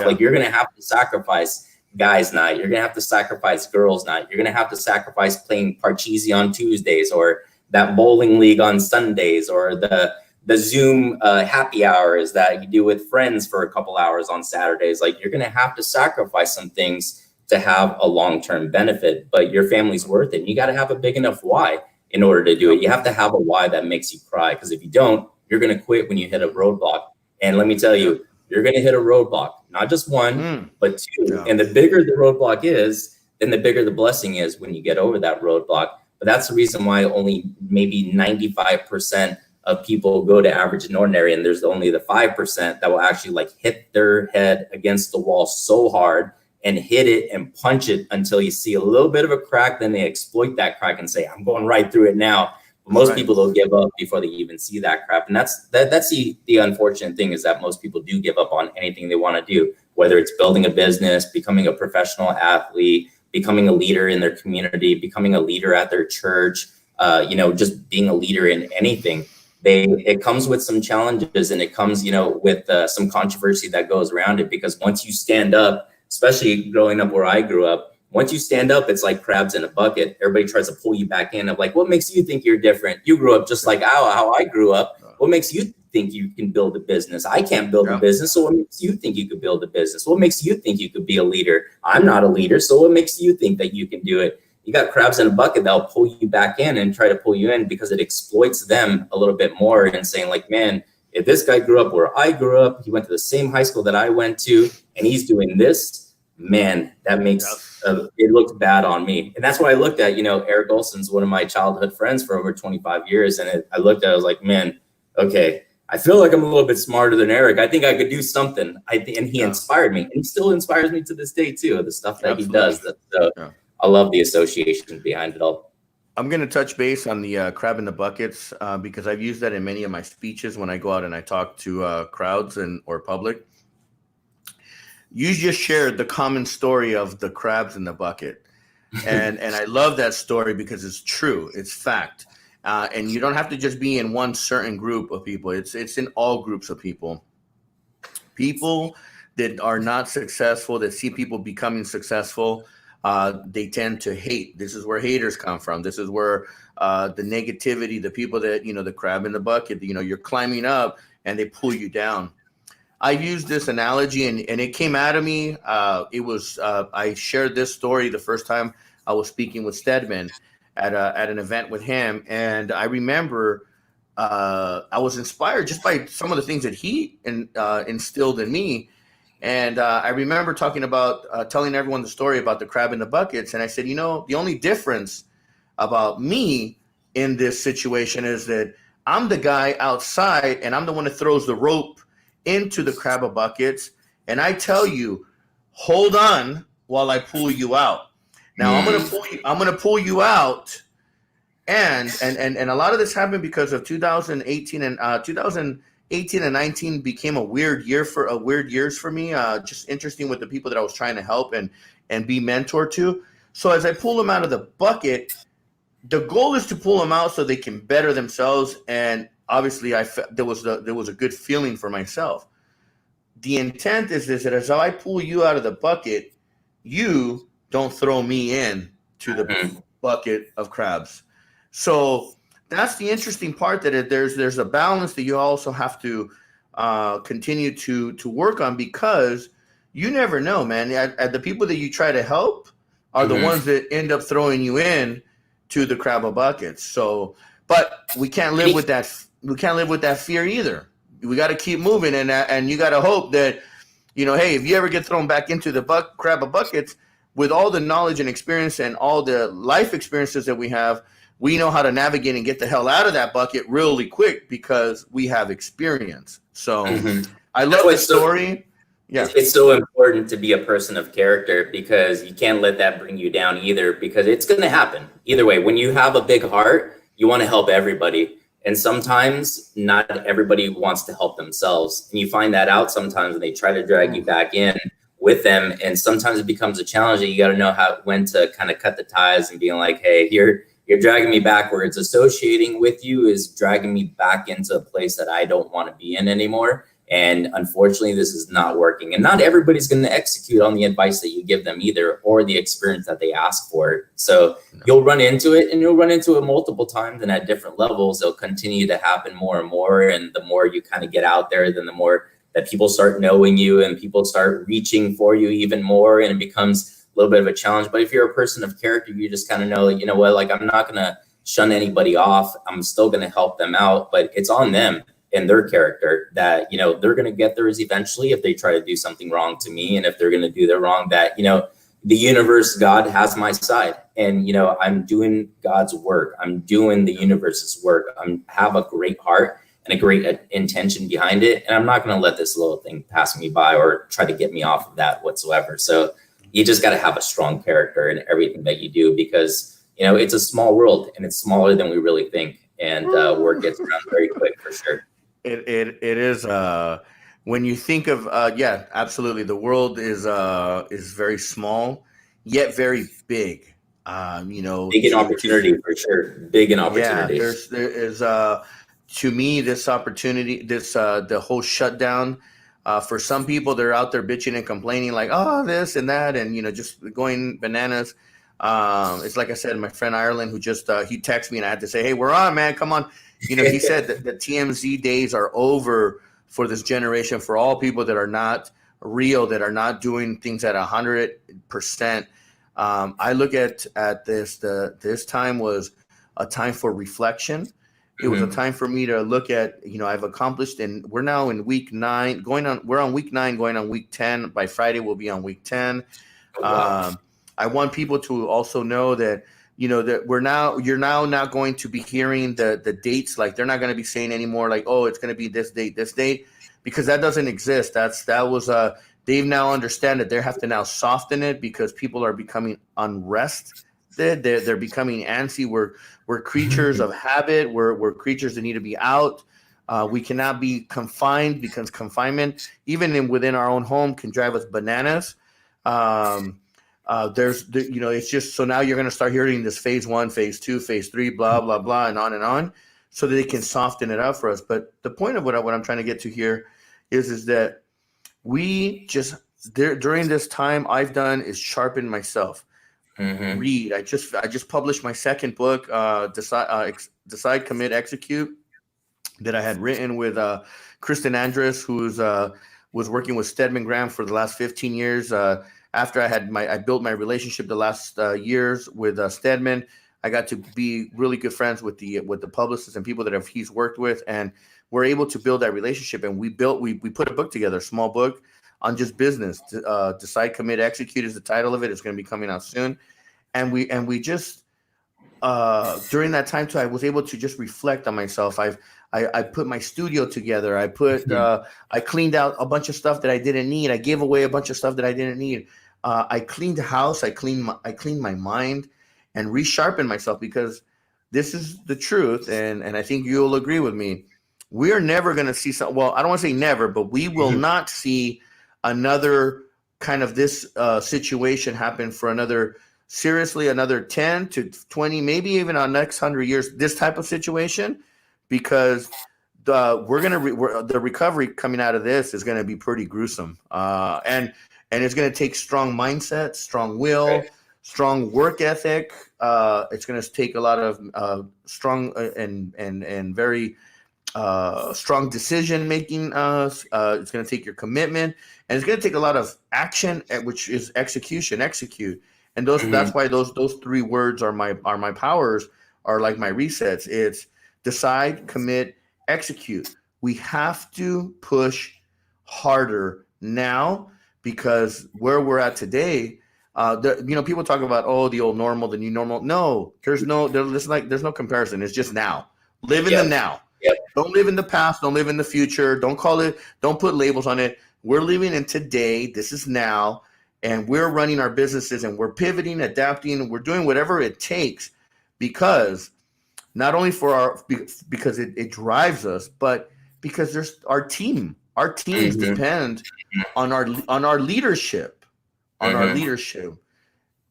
Like, you're going to have to sacrifice guys' night. You're going to have to sacrifice girls' night. You're going to have to sacrifice playing Parcheesi on Tuesdays, or that bowling league on Sundays, or the Zoom happy hours that you do with friends for a couple hours on Saturdays. Like, you're going to have to sacrifice some things to have a long-term benefit, but your family's worth it. And you got to have a big enough why in order to do it. You have to have a why that makes you cry, because if you don't, you're going to quit when you hit a roadblock. And let me tell you, you're going to hit a roadblock, not just one, but two. And the bigger the roadblock is, then the bigger the blessing is when you get over that roadblock. But that's the reason why only maybe 95% of people go to average and ordinary, and there's only the 5% that will actually, like, hit their head against the wall so hard and hit it and punch it until you see a little bit of a crack. Then they exploit that crack and say, I'm going right through it now. But most people don't give up before they even see that crap. And that's the unfortunate thing, is that most people do give up on anything they want to do, whether it's building a business, becoming a professional athlete, becoming a leader in their community, becoming a leader at their church, you know, just being a leader in anything. It comes with some challenges, and it comes, you know, with some controversy that goes around it, because once you stand up, especially growing up where I grew up, once you stand up, it's like crabs in a bucket. Everybody tries to pull you back in. Of like, what makes you think you're different? You grew up just like how I grew up. What makes you think you can build a business? I can't build a business. So what makes you think you could build a business? What makes you think you could be a leader? I'm not a leader. So what makes you think that you can do it? You got crabs in a bucket that'll pull you back in and try to pull you in, because it exploits them a little bit more, and saying, like, man, if this guy grew up where I grew up, he went to the same high school that I went to, and he's doing this, man, that makes it looks bad on me. And that's why I looked at, you know, Eric Olson's one of my childhood friends for over 25 years. And I looked at it, I was like, man, okay, I feel like I'm a little bit smarter than Eric. I think I could do something. And he inspired me, and he still inspires me to this day too, the stuff that he does. I love the association behind it all. I'm going to touch base on the crab in the buckets, because I've used that in many of my speeches when I go out and I talk to crowds or public. You just shared the common story of the crabs in the bucket. And I love that story because it's true. It's fact. And you don't have to just be in one certain group of people. It's in all groups of people. People that are not successful, that see people becoming successful, they tend to hate. This is where haters come from. This is where the negativity, the people that, you know, the crab in the bucket, you know, you're climbing up and they pull you down. I used this analogy and it came out of me. I shared this story the first time I was speaking with Stedman at an event with him. And I remember I was inspired just by some of the things that he instilled in me. And I remember talking about telling everyone the story about the crab in the buckets. And I said, the only difference about me in this situation is that I'm the guy outside and I'm the one that throws the rope into the crab buckets. And I tell you, hold on while I pull you out. Now I'm going to pull you out. And a lot of this happened because of 2018 and 2018 and 19 became a weird years for me. Just interesting with the people that I was trying to help and be mentor to. So as I pull them out of the bucket, the goal is to pull them out so they can better themselves. And obviously, there was a good feeling for myself. The intent is this: that as I pull you out of the bucket, you don't throw me in to the bucket of crabs. So that's the interesting part, that there's a balance that you also have to continue to work on, because you never know, man. The people that you try to help are the ones that end up throwing you in to the crab buckets. So, but we can't live with that. We can't live with that fear either. We got to keep moving, and you got to hope that, hey, if you ever get thrown back into the crab buckets, with all the knowledge and experience and all the life experiences that we have, we know how to navigate and get the hell out of that bucket really quick because we have experience. So I love the story. Yeah. It's so important to be a person of character, because you can't let that bring you down either, because it's going to happen either way. When you have a big heart, you want to help everybody. And sometimes not everybody wants to help themselves. And you find that out sometimes when they try to drag you back in with them. And sometimes it becomes a challenge that you got to know when to kind of cut the ties and being like, hey, you're dragging me backwards. Associating with you is dragging me back into a place that I don't want to be in anymore. And unfortunately, this is not working. And not everybody's going to execute on the advice that you give them either, or the experience that they ask for. So you'll run into it, and you'll run into it multiple times, and at different levels. It'll continue to happen more and more. And the more you kind of get out there, then the more that people start knowing you and people start reaching for you even more. And it becomes a little bit of a challenge. But if you're a person of character, you just kind of know, like, you know what, like, I'm not going to shun anybody off. I'm still going to help them out, but it's on them and their character that, they're going to get theirs eventually if they try to do something wrong to me. And if they're going to do their wrong, that, the universe, God has my side, and, I'm doing God's work. I'm doing the universe's work. Have a great heart and a great intention behind it. And I'm not going to let this little thing pass me by or try to get me off of that whatsoever. So you just got to have a strong character in everything that you do, because, it's a small world, and it's smaller than we really think. And word gets around very quick, for sure. It is when you think of absolutely, the world is very small yet very big. Big in opportunity, for sure. Big in opportunity. Yeah, there is to me, this opportunity, the whole shutdown. For some people, they're out there bitching and complaining, like, oh, this and that, and just going bananas. It's like I said, my friend Ireland, who just he texted me, and I had to say, hey, we're on, man, come on. He said that the TMZ days are over for this generation, for all people that are not real, that are not doing things at 100%. I look at this. This time was a time for reflection. It was a time for me to look at, I've accomplished, and we're now in week 9, we're on week 9, going on week 10. By Friday, we'll be on week 10. I want people to also know that, that you're now not going to be hearing the dates. Like, they're not going to be saying anymore, like, oh, it's going to be this date, because that doesn't exist. They've now understand that they have to now soften it, because people are becoming unrested. They're becoming antsy. We're creatures of habit. We're creatures that need to be out. We cannot be confined, because confinement, even within our own home, can drive us bananas. It's just, so now you're going to start hearing this phase 1, phase 2, phase 3, blah, blah, blah, and on, so that they can soften it up for us. But the point of what I'm trying to get to here is that we just, during this time, I've done is sharpen myself. Read. I just published my second book, Decide, Commit, Execute, that I had written with Kristen Andrus, who's was working with Stedman Graham for the last 15 years. After I built my relationship the last years with Stedman, I got to be really good friends with the publicists and people that he's worked with, and we're able to build that relationship. And we put a book together, a small book on just business. Decide, Commit, Execute is the title of it. It's going to be coming out soon. And we just during that time too, I was able to just reflect on myself. I put my studio together. I cleaned out a bunch of stuff that I didn't need. I gave away a bunch of stuff that I didn't need. I cleaned the house. I cleaned my mind and resharpened myself, because this is the truth. And I think you'll agree with me. We are never going to see well, I don't want to say never, but we will not see another kind of this situation happen for another 10 to 20, maybe even our next 100 years, this type of situation, because the recovery coming out of this is going to be pretty gruesome. And it's going to take strong mindset, strong will, right, strong work ethic. It's going to take a lot of strong and very strong decision making. It's going to take your commitment, and it's going to take a lot of action, which is execution. Execute. And that's why those three words are my powers, are like my resets. It's decide, commit, execute. We have to push harder now, because where we're at today, people talk about, the old normal, the new normal. No, there's no comparison. It's just now. Live in the now. Yep. Don't live in the past. Don't live in the future. Don't put labels on it. We're living in today. This is now. And we're running our businesses, and we're pivoting, adapting, and we're doing whatever it takes, because not only because it drives us, but because there's our team. Our teams depend on our leadership, our leadership.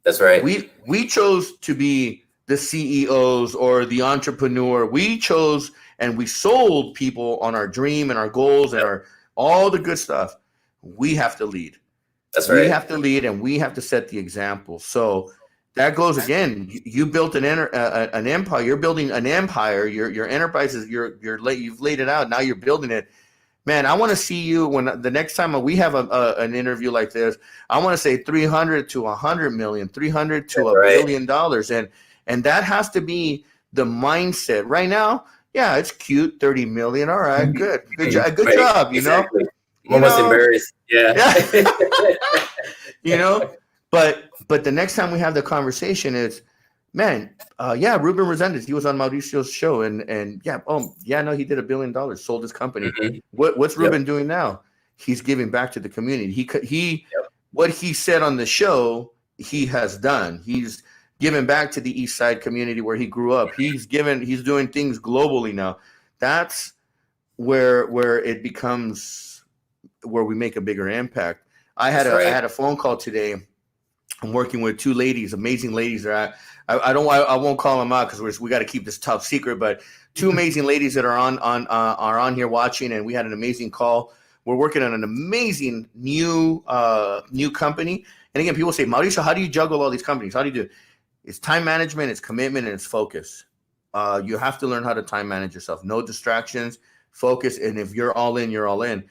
That's right. We chose to be the CEOs or the entrepreneur. We chose, and we sold people on our dream and our goals and all the good stuff. We have to lead. That's right. We have to lead, and we have to set the example. So that goes again. You built an empire. You're building an empire. Your enterprise is you've laid it out. Now you're building it. Man, I want to see you when the next time we have an interview like this. I want to say 300 to 100 million, 300 to $1 billion, and that has to be the mindset right now. Yeah, it's cute, 30 million. All right, good job. Exactly. I'm almost embarrassed. Yeah. But the next time we have the conversation, it's, man, Ruben Resendez, he was on Mauricio's show, and he did $1 billion, sold his company. What's Ruben doing now? He's giving back to the community. What he said on the show, he has done. He's given back to the East Side community where he grew up. He's doing things globally now. That's where it becomes where we make a bigger impact. I had a phone call today. I'm working with two ladies, amazing ladies. That I won't call them out because we got to keep this top secret. But two amazing ladies that are on here watching, and we had an amazing call. We're working on an amazing new company. And again, people say, Mauricio, how do you juggle all these companies? How do you do it? It's time management, it's commitment, and it's focus. You have to learn how to time manage yourself. No distractions, focus, and if you're all in, you're all in.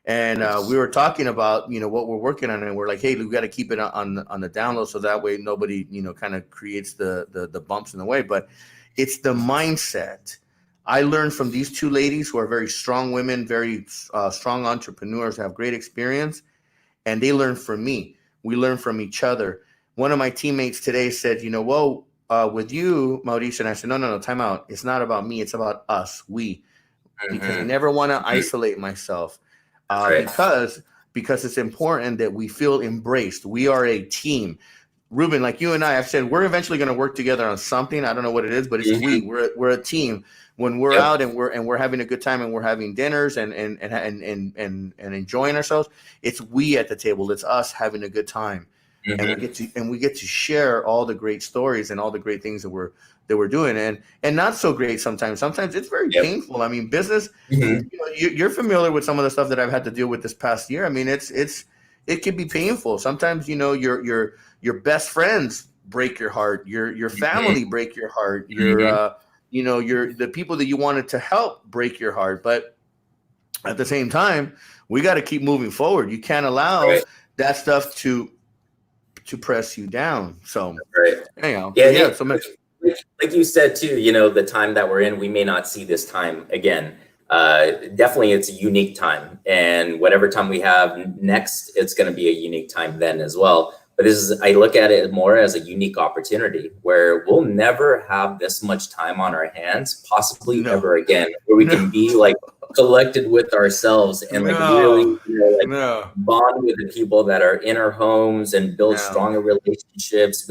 And we were talking about, what we're working on, and we're like, hey, we got to keep it on the download so that way nobody, kind of creates the bumps in the way. But it's the mindset. I learned from these two ladies who are very strong women, very strong entrepreneurs, have great experience, and they learn from me. We learn from each other. One of my teammates today said, with you, Mauricio, and I said, no, time out. It's not about me. It's about us, we, because I never want to isolate myself. Because it's important that we feel embraced. We are a team. Ruben, like you and I have said, we're eventually going to work together on something. I don't know what it is, but it's we're a team. When we're out and we're having a good time and we're having dinners and enjoying ourselves, it's we at the table. It's us having a good time. And we get to share all the great stories and all the great things that we're doing, and not so great sometimes. Sometimes it's very painful. I mean, business. You're familiar with some of the stuff that I've had to deal with this past year. I mean, it can be painful. Sometimes your best friends break your heart. Your family break your heart. The people that you wanted to help break your heart. But at the same time, we got to keep moving forward. You can't allow that stuff to press you down. So anyhow, yeah. So like you said too, you know, the time that we're in, we may not see this time again. Definitely it's a unique time, and whatever time we have next, it's going to be a unique time then as well. But I look at it more as a unique opportunity where we'll never have this much time on our hands, possibly ever again, where we can be like collected with ourselves and like really, bond with the people that are in our homes and build stronger relationships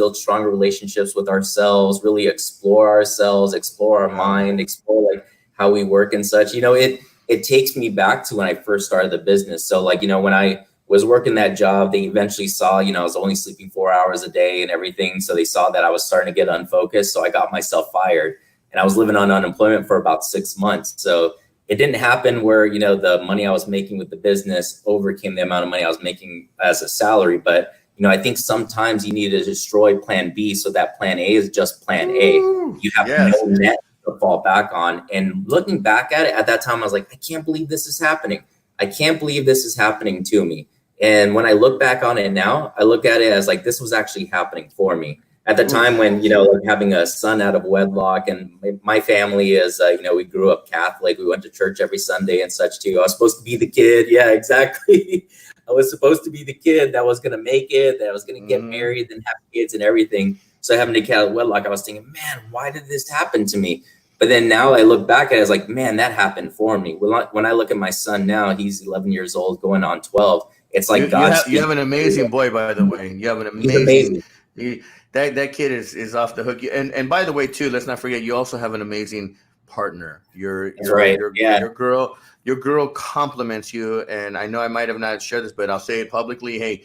with ourselves, really explore ourselves, explore our mind, explore like how we work and such. You know, it takes me back to when I first started the business. So like, you know, when I was working that job, they eventually saw, you know, I was only sleeping 4 hours a day and everything. So they saw that I was starting to get unfocused. So I got myself fired, and I was living on unemployment for about 6 months. So it didn't happen where, you know, the money I was making with the business overcame the amount of money I was making as a salary. But, you know, I think sometimes you need to destroy plan B so that plan A is just plan A. You have no net to fall back on. And looking back at it at that time, I was like, I can't believe this is happening. I can't believe this is happening to me. And when I look back on it now, I look at it as like, this was actually happening for me. At the time when, you know, like having a son out of wedlock, and my family is, you know, we grew up Catholic. We went to church every Sunday and such too. I was supposed to be the kid. Yeah, exactly. I was supposed to be the kid that was going to make it, that was going to get married and have kids and everything. So having a kid out of wedlock, I was thinking, man, why did this happen to me? But then now I look back at it as like, man, that happened for me. When I look at my son now, he's 11 years old, going on 12. It's like you have an amazing boy, by the way. You have an amazing. That kid is off the hook. And by the way, too, let's not forget, you also have an amazing partner. Your girl compliments you, and I know I might have not shared this, but I'll say it publicly. Hey,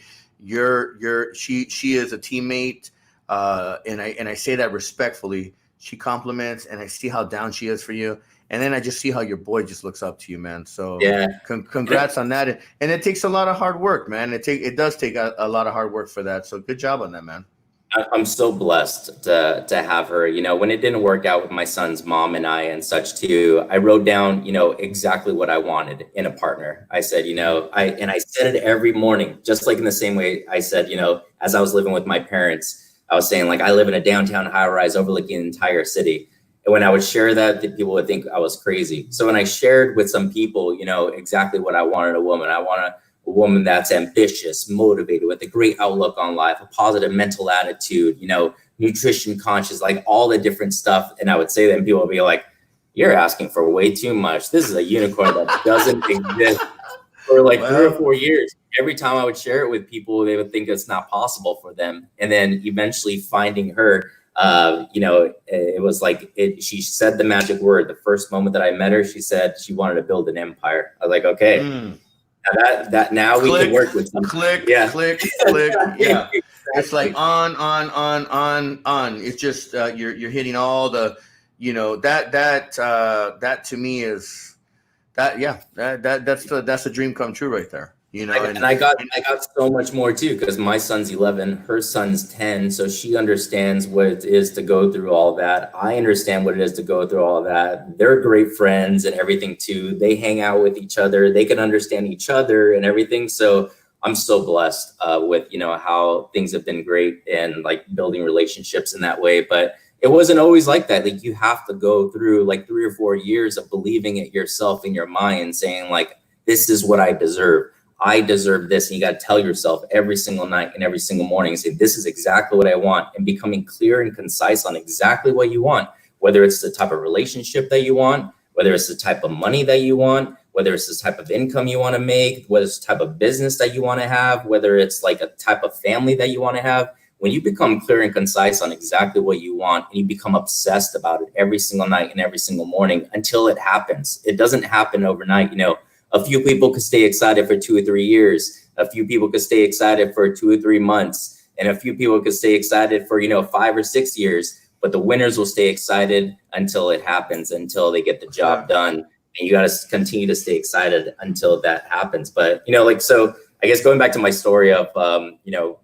she is a teammate, and I say that respectfully. She compliments, and I see how down she is for you. And then I just see how your boy just looks up to you, man. So congrats on that. And it takes a lot of hard work, man. It does take a lot of hard work for that. So good job on that, man. I'm so blessed to have her. You know, when it didn't work out with my son's mom and I and such too, I wrote down, you know, exactly what I wanted in a partner. I said, you know, I said it every morning, just like in the same way I said, you know, as I was living with my parents, I was saying like, I live in a downtown high rise overlooking the entire city. And when I would share that, people would think I was crazy. So when I shared with some people, you know, exactly what I wanted a woman, I want a woman that's ambitious, motivated, with a great outlook on life, a positive mental attitude, you know, nutrition conscious, like all the different stuff. And I would say that, and people would be like, you're asking for way too much. This is a unicorn that doesn't exist. For like 3 or 4 years. Every time I would share it with people, they would think it's not possible for them. And then eventually finding her, you know, it was like she said the magic word. The first moment that I met her, she said she wanted to build an empire. I was like, okay, now we can work with something. Click. Yeah. Exactly. It's like on. It's just you're hitting all the, you know, that to me is that's a dream come true right there. You know, and I got so much more too, because my son's 11, her son's 10, so she understands what it is to go through all that. I understand what it is to go through all that. They're great friends and everything too. They hang out with each other. They can understand each other and everything. So I'm so blessed with, you know, how things have been great and like building relationships in that way. But it wasn't always like that. Like you have to go through like 3 or 4 years of believing it yourself in your mind, saying like, this is what I deserve. I deserve this. And you got to tell yourself every single night and every single morning, say, this is exactly what I want, and becoming clear and concise on exactly what you want, whether it's the type of relationship that you want, whether it's the type of money that you want, whether it's the type of income you want to make, whether it's the type of business that you want to have, whether it's like a type of family that you want to have. When you become clear and concise on exactly what you want, and you become obsessed about it every single night and every single morning until it happens. It doesn't happen overnight. You know, a few people could stay excited for 2 or 3 years. A few people could stay excited for 2 or 3 months. And a few people could stay excited for, you know, 5 or 6 years. But the winners will stay excited until it happens, until they get the job done. And you got to continue to stay excited until that happens. But, you know, like, so I guess going back to my story of, you know,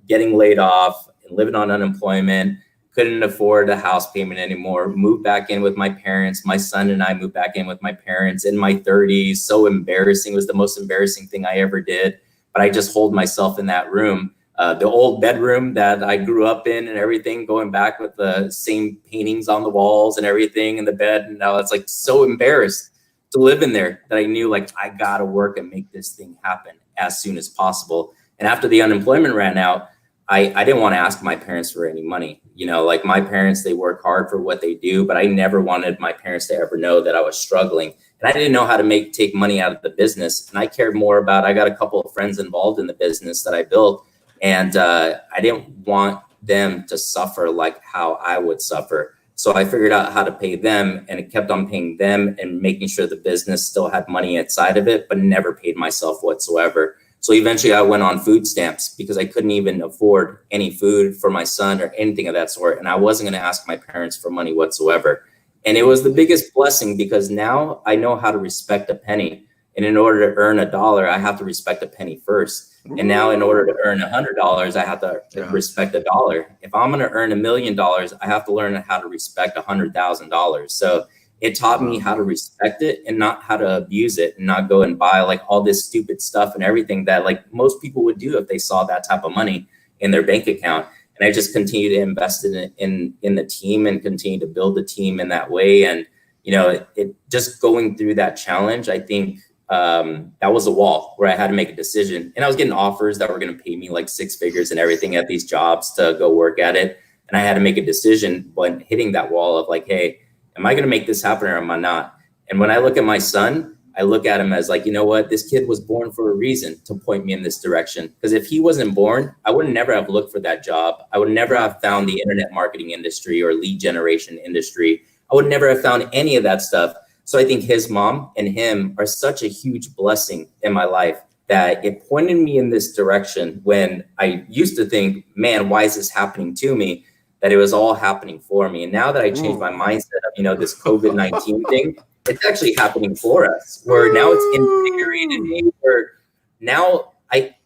getting laid off and living on unemployment, couldn't afford a house payment anymore, moved back in with my parents. My son and I moved back in with my parents in my 30s. So embarrassing. It was the most embarrassing thing I ever did. But I just hold myself in that room, the old bedroom that I grew up in and everything, going back with the same paintings on the walls and everything in the bed. And now it's like so embarrassed to live in there that I knew like I gotta work and make this thing happen as soon as possible. And after the unemployment ran out, I didn't want to ask my parents for any money. You know, like my parents, they work hard for what they do, but I never wanted my parents to ever know that I was struggling. And I didn't know how to take money out of the business. And I cared more about, I got a couple of friends involved in the business that I built. And I didn't want them to suffer like how I would suffer. So I figured out how to pay them, and it kept on paying them and making sure the business still had money inside of it, but never paid myself whatsoever. So eventually I went on food stamps because I couldn't even afford any food for my son or anything of that sort. And I wasn't going to ask my parents for money whatsoever. And it was the biggest blessing because now I know how to respect a penny. And in order to earn $1, I have to respect a penny first. And now in order to earn $100, I have to respect $1. If I'm going to earn $1 million, I have to learn how to respect $100,000. So it taught me how to respect it and not how to abuse it and not go and buy like all this stupid stuff and everything that like most people would do if they saw that type of money in their bank account. And I just continue to invest in the team and continue to build the team in that way. And, you know, it just going through that challenge, I think that was a wall where I had to make a decision. And I was getting offers that were going to pay me like 6 figures and everything at these jobs to go work at it. And I had to make a decision when hitting that wall of like, hey, am I going to make this happen or am I not? And when I look at my son, I look at him as like, you know what, this kid was born for a reason to point me in this direction. Because if he wasn't born, I would never have looked for that job. I would never have found the internet marketing industry or lead generation industry. I would never have found any of that stuff. So I think his mom and him are such a huge blessing in my life that it pointed me in this direction when I used to think, man, why is this happening to me? That it was all happening for me. And now that I changed my mindset of, you know, this COVID-19 thing, it's actually happening for us. Where now it's invigorated, where now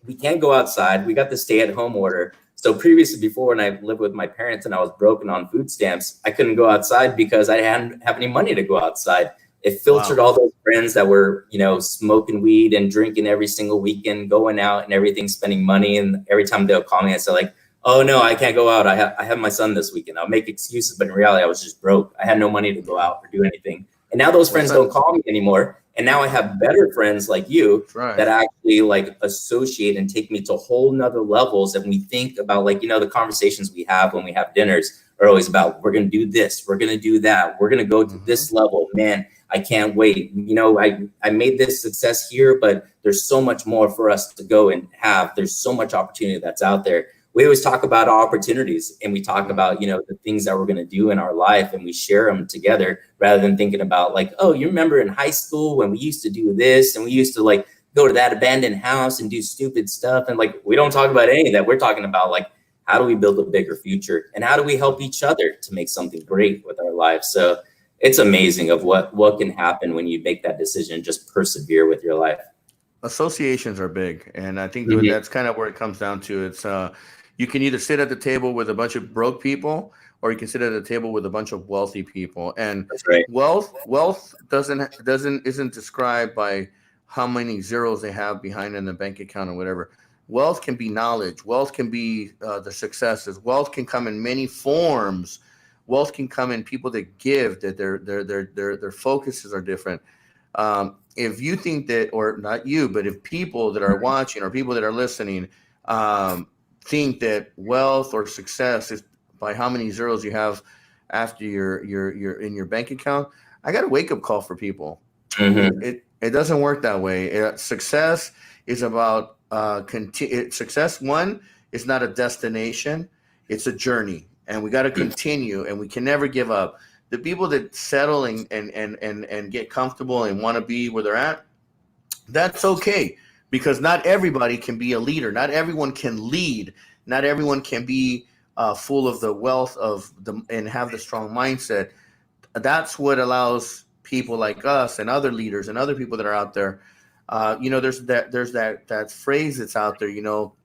we can't go outside. We got the stay-at-home order. So previously, before when I lived with my parents and I was broken on food stamps, I couldn't go outside because I didn't have any money to go outside. It filtered all those friends that were, you know, smoking weed and drinking every single weekend, going out and everything, spending money. And every time they'll call me, I say like, oh no, I can't go out. I have my son this weekend. I'll make excuses, but in reality, I was just broke. I had no money to go out or do anything. And now those friends don't call me anymore. And now I have better friends like you that actually like associate and take me to whole nother levels. And we think about like, you know, the conversations we have when we have dinners are always about, we're going to do this, we're going to do that, we're going to go to this level. Man, I can't wait. You know, I made this success here, but there's so much more for us to go and have. There's so much opportunity that's out there. We always talk about opportunities and we talk about, you know, the things that we're going to do in our life and we share them together rather than thinking about like, oh, you remember in high school when we used to do this and we used to like go to that abandoned house and do stupid stuff. And like, we don't talk about any of that. We're talking about like, how do we build a bigger future and how do we help each other to make something great with our lives? So it's amazing of what can happen when you make that decision, just persevere with your life. Associations are big. And I think that's kind of where it comes down to. It's, you can either sit at the table with a bunch of broke people, or you can sit at the table with a bunch of wealthy people. And wealth isn't described by how many zeros they have behind in the bank account or whatever. Wealth can be knowledge. Wealth can be the successes. Wealth can come in many forms. Wealth can come in people that give, that their focuses are different. If you think that, or not you, but if people that are watching or people that are listening think that wealth or success is by how many zeros you have after you're in your bank account, I got a wake-up call for people. It doesn't work that way. Success is about success. One is not a destination, it's a journey, and we got to continue, and we can never give up. The people that settle and get comfortable and want to be where they're at, that's okay. Because not everybody can be a leader. Not everyone can lead. Not everyone can be full of the wealth and have the strong mindset. That's what allows people like us and other leaders and other people that are out there. You know, there's that phrase that's out there. You know,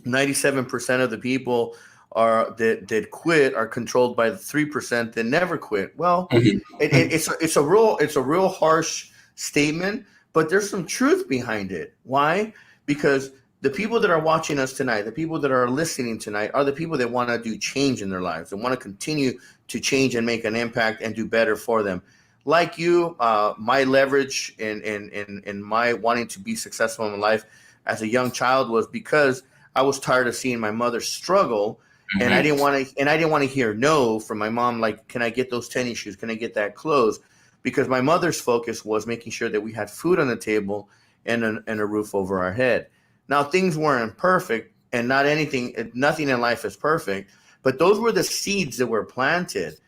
97% of the people that quit are controlled by the 3% that never quit. Well, Mhm. it's a real harsh statement, but there's some truth behind it. Why? Because the people that are watching us tonight, the people that are listening tonight, are the people that want to do change in their lives and want to continue to change and make an impact and do better for them. Like you, my leverage in my wanting to be successful in life as a young child was because I was tired of seeing my mother struggle, and I didn't want to hear no from my mom. Like, can I get those tennis shoes? Can I get that clothes? Because my mother's focus was making sure that we had food on the table and a roof over our head. Now, things weren't perfect, and nothing in life is perfect, but those were the seeds that were planted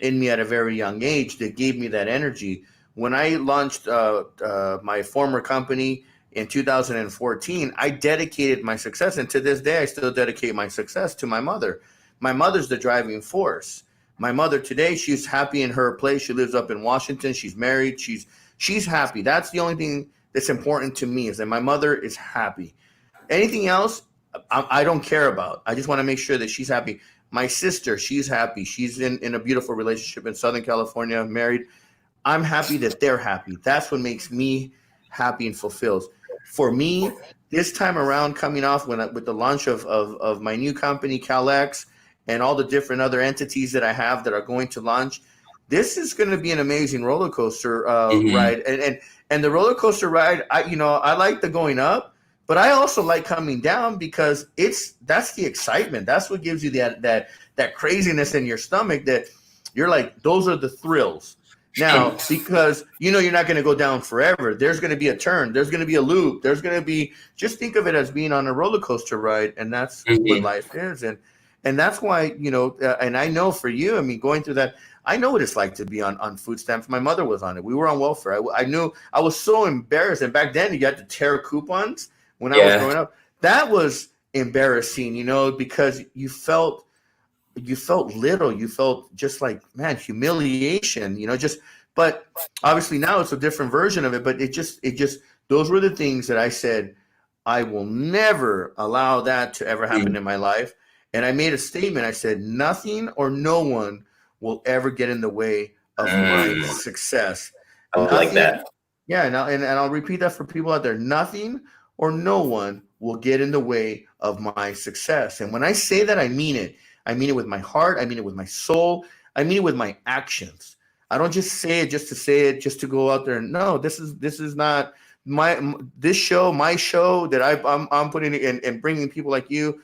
in me at a very young age that gave me that energy. When I launched my former company in 2014, I dedicated my success, and to this day, I still dedicate my success to my mother. My mother's the driving force. My mother today, she's happy in her place. She lives up in Washington. She's married. She's happy. That's the only thing that's important to me, is that my mother is happy. Anything else, I don't care about. I just want to make sure that she's happy. My sister, she's happy. She's in a beautiful relationship in Southern California, married. I'm happy that they're happy. That's what makes me happy and fulfills. For me, this time around, coming off with the launch of my new company, CalX, and all the different other entities that I have that are going to launch, this is going to be an amazing roller coaster ride. And the roller coaster ride, I like the going up, but I also like coming down, because that's the excitement. That's what gives you that craziness in your stomach, that you're like, those are the thrills. Now, because you're not going to go down forever. There's going to be a turn. There's going to be a loop. There's going to be, just think of it as being on a roller coaster ride, and that's what life is. And that's why, and I know for you, I mean, going through that, I know what it's like to be on food stamps. My mother was on it. We were on welfare. I knew, I was so embarrassed. And back then, you got to tear coupons when I was growing up. That was embarrassing, because you felt little. You felt just like, man, humiliation, but obviously now it's a different version of it. But it just, those were the things that I said, I will never allow that to ever happen in my life. And I made a statement. I said, nothing or no one will ever get in the way of my success. I like that. Yeah. And I'll repeat that for people out there. Nothing or no one will get in the way of my success. And when I say that, I mean it. I mean it with my heart. I mean it with my soul. I mean it with my actions. I don't just say it just to say it, just to go out there. No, this is not my show that I'm putting in and bringing people like you,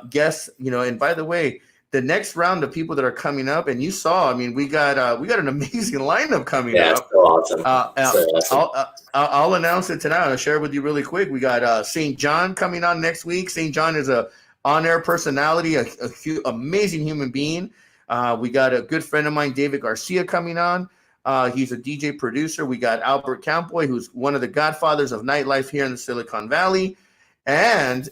guests, and by the way, the next round of people that are coming up, and you saw, I mean, we got an amazing lineup coming up. So awesome. I'll announce it tonight. I'll share it with you really quick. We got St. John coming on next week. St. John is a on-air personality, amazing human being. We got a good friend of mine, David Garcia, coming on. He's a DJ producer. We got Albert Campoy, who's one of the godfathers of nightlife here in the Silicon Valley. And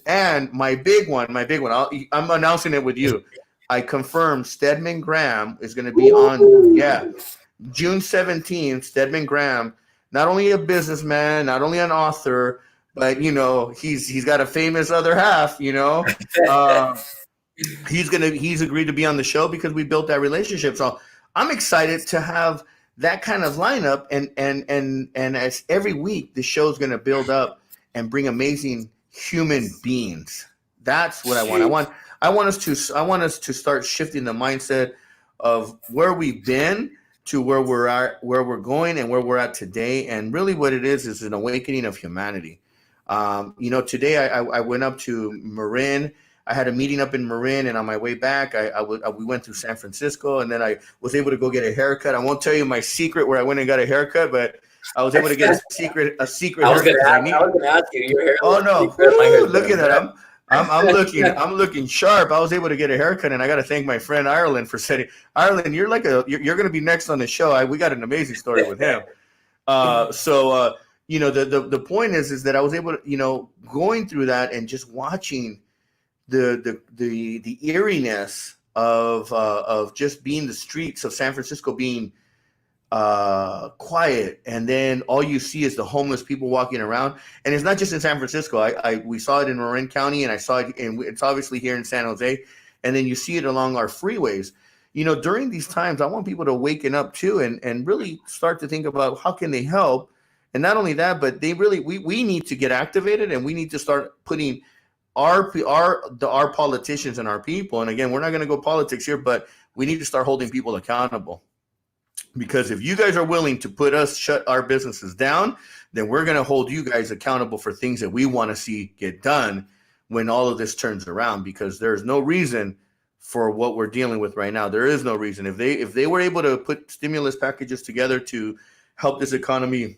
my big one, I'm announcing it with you. I confirmed Stedman Graham is going to be on, June 17th, Stedman Graham, not only a businessman, not only an author, but, he's got a famous other half, he's agreed to be on the show because we built that relationship. So I'm excited to have that kind of lineup. And as every week, the show's going to build up and bring amazing human beings. That's what I want. I want us to start shifting the mindset of where we've been to where we're going and where we're at today. And really what it is an awakening of humanity. Today I went up to Marin. I had a meeting up in Marin, and on my way back, we went through San Francisco, and then I was able to go get a haircut. I won't tell you my secret where I went and got a haircut, but I was able to get a secret haircut. I was going to ask you your hair. Oh no! Look at that! I'm looking sharp. I was able to get a haircut, and I got to thank my friend Ireland for saying, Ireland, you're going to be next on the show. We got an amazing story with him. The point is that I was able to, going through that and just watching the eeriness of just being the streets of San Francisco being quiet, and then all you see is the homeless people walking around. And it's not just in San Francisco. We saw it in Marin County, and I saw it, and it's obviously here in San Jose. and then you see it along our freeways. During these times, I want people to waken up too, and really start to think about how can they help. And not only that, but we need to get activated, and we need to start putting our politicians and our people. And again, we're not going to go politics here, but we need to start holding people accountable. Because if you guys are willing to shut our businesses down, then we're going to hold you guys accountable for things that we want to see get done when all of this turns around. Because there's no reason for what we're dealing with right now. There is no reason. If they were able to put stimulus packages together to help this economy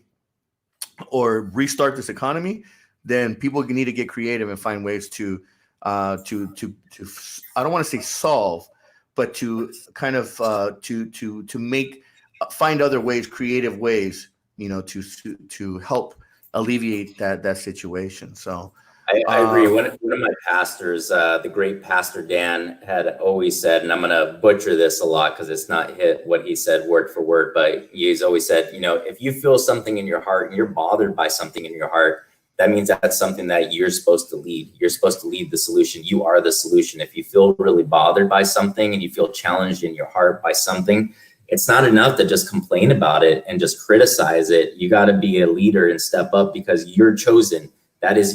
or restart this economy, then people need to get creative and find ways to I don't want to say solve, but to kind of find other ways, creative ways, to help alleviate that situation. So I agree. One of my pastors, the great Pastor Dan, had always said, and I'm going to butcher this a lot because it's not what he said word for word, but he's always said, if you feel something in your heart and you're bothered by something in your heart, that means that's something that you're supposed to lead. You're supposed to lead the solution. You are the solution. If you feel really bothered by something and you feel challenged in your heart by something, it's not enough to just complain about it and just criticize it. You got to be a leader and step up because you're chosen. That is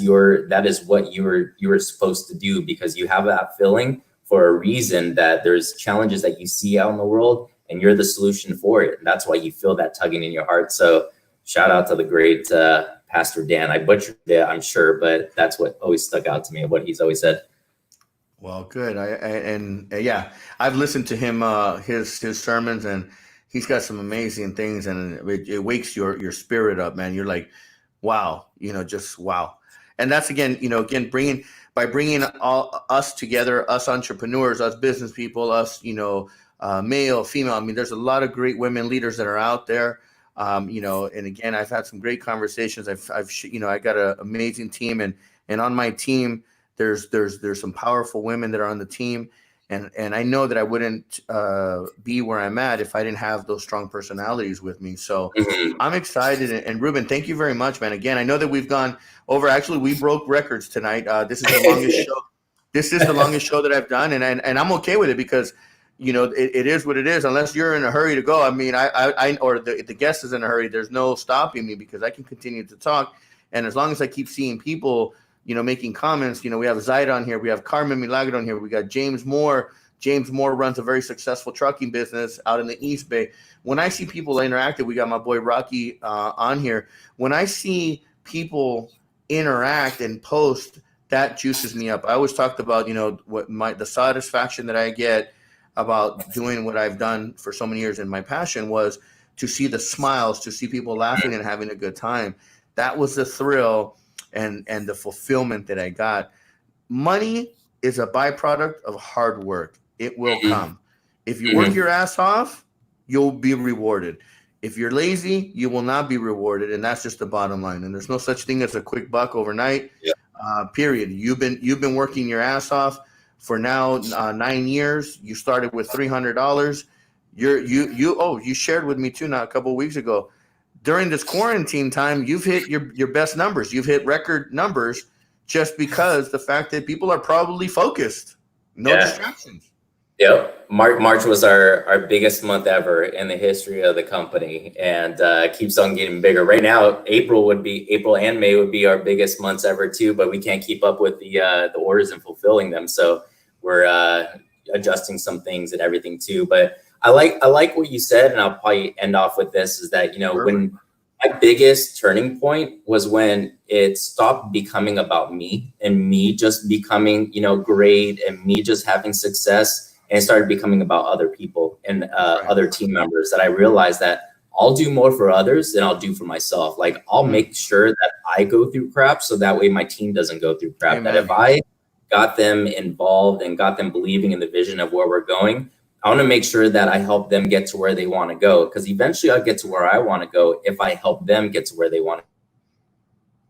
what you're supposed to do, because you have that feeling for a reason, that there's challenges that you see out in the world and you're the solution for it. And that's why you feel that tugging in your heart. So shout out to the great Pastor Dan. I butchered it, I'm sure, but that's what always stuck out to me of what he's always said. Well, good. I've listened to him, his sermons, and he's got some amazing things, and it wakes your spirit up, man. You're like, wow, just wow. And that's again bringing all us together, us entrepreneurs, us business people, us, male, female. I mean, there's a lot of great women leaders that are out there. And again, I've had some great conversations. I got an amazing team, and on my team, there's some powerful women that are on the team. And I know that I wouldn't be where I'm at if I didn't have those strong personalities with me. So I'm excited. And Ruben, thank you very much, man. Again, I know that we've gone over. Actually, we broke records tonight. This is the longest show. This is the longest show that I've done, and I'm okay with it because it is what it is. Unless you're in a hurry to go, I mean, I or the guest is in a hurry. There's no stopping me because I can continue to talk. And as long as I keep seeing people, making comments, we have Zaida on here. We have Carmen Milagro on here. We got James Moore. James Moore runs a very successful trucking business out in the East Bay. When I see people interactive, we got my boy Rocky on here. When I see people interact and post, that juices me up. I always talked about, the satisfaction that I get about doing what I've done for so many years. And my passion was to see the smiles, to see people laughing and having a good time. That was the thrill and the fulfillment that I got. Money is a byproduct of hard work. It will come. If you work your ass off, you'll be rewarded. If you're lazy, you will not be rewarded. And that's just the bottom line. And there's no such thing as a quick buck overnight. Period. You've been working your ass off for now 9 years. You started with $300. You shared with me too now a couple of weeks ago. During this quarantine time, you've hit your best numbers. You've hit record numbers just because the fact that people are probably focused. No distractions. Yep. March was our biggest month ever in the history of the company, and keeps on getting bigger. Right now, April and May would be our biggest months ever too, but we can't keep up with the orders and fulfilling them. So we're adjusting some things and everything too. But I like what you said, and I'll probably end off with this, is that, when my biggest turning point was when it stopped becoming about me and me just becoming, great and me just having success, and it started becoming about other people and other team members, that I realized that I'll do more for others than I'll do for myself. Like, I'll make sure that I go through crap so that way my team doesn't go through crap. Amen. That if I got them involved and got them believing in the vision of where we're going, I want to make sure that I help them get to where they want to go, because eventually I'll get to where I want to go if I help them get to where they want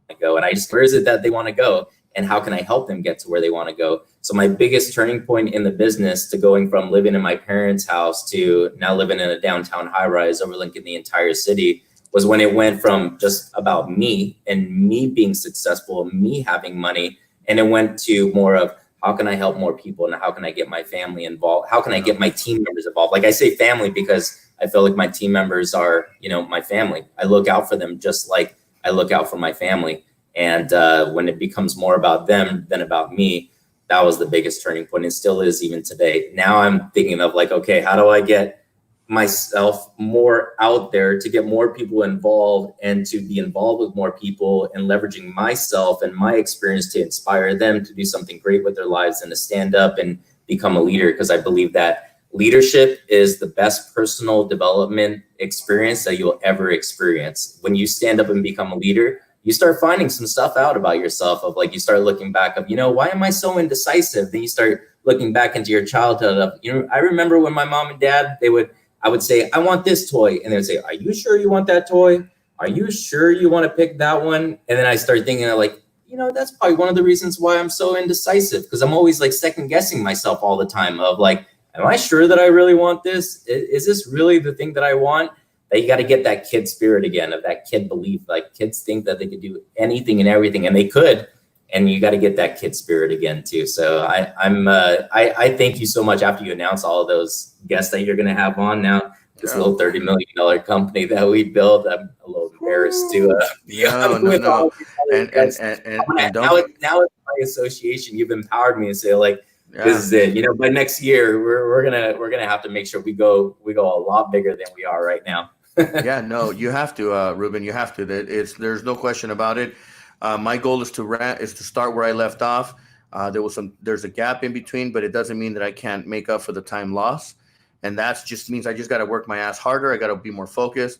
to go. And where is it that they want to go, and how can I help them get to where they want to go? So my biggest turning point in the business, to going from living in my parents' house to now living in a downtown high-rise overlooking the entire city, was when it went from just about me and me being successful, me having money, and it went to more of how can I help more people, and how can I get my family involved? How can I get my team members involved? Like I say family because I feel like my team members are, you know, my family. I look out for them just like I look out for my family. And when it becomes more about them than about me, that was the biggest turning point. It still is even today. Now I'm thinking of like, okay, how do I get myself more out there to get more people involved and to be involved with more people, and leveraging myself and my experience to inspire them to do something great with their lives and to stand up and become a leader. Because I believe that leadership is the best personal development experience that you'll ever experience. When you stand up and become a leader, you start finding some stuff out about yourself, of like, you start looking back of, you know, why am I so indecisive? Then you start looking back into your childhood of, you know, I remember when my mom and dad, I would say, I want this toy. And they would say, are you sure you want that toy? Are you sure you want to pick that one? And then I started thinking of like, you know, that's probably one of the reasons why I'm so indecisive, because I'm always like second guessing myself all the time of like, am I sure that I really want this? Is this really the thing that I want? That you got to get that kid spirit again, of that kid belief. Like kids think that they could do anything and everything, and they could. And you got to get that kid spirit again too. So I thank you so much. After you announce all of those guests that you're going to have on now, this little $30 million company that we built, I'm a little embarrassed to be on with all these and now it's my association. You've empowered me to say like, this is it. You know, by next year we're gonna have to make sure we go a lot bigger than we are right now. Yeah, no, you have to, Ruben. You have to. There's no question about it. My goal is to start where I left off. There's a gap in between, but it doesn't mean that I can't make up for the time lost. And that just means I just got to work my ass harder. I got to be more focused.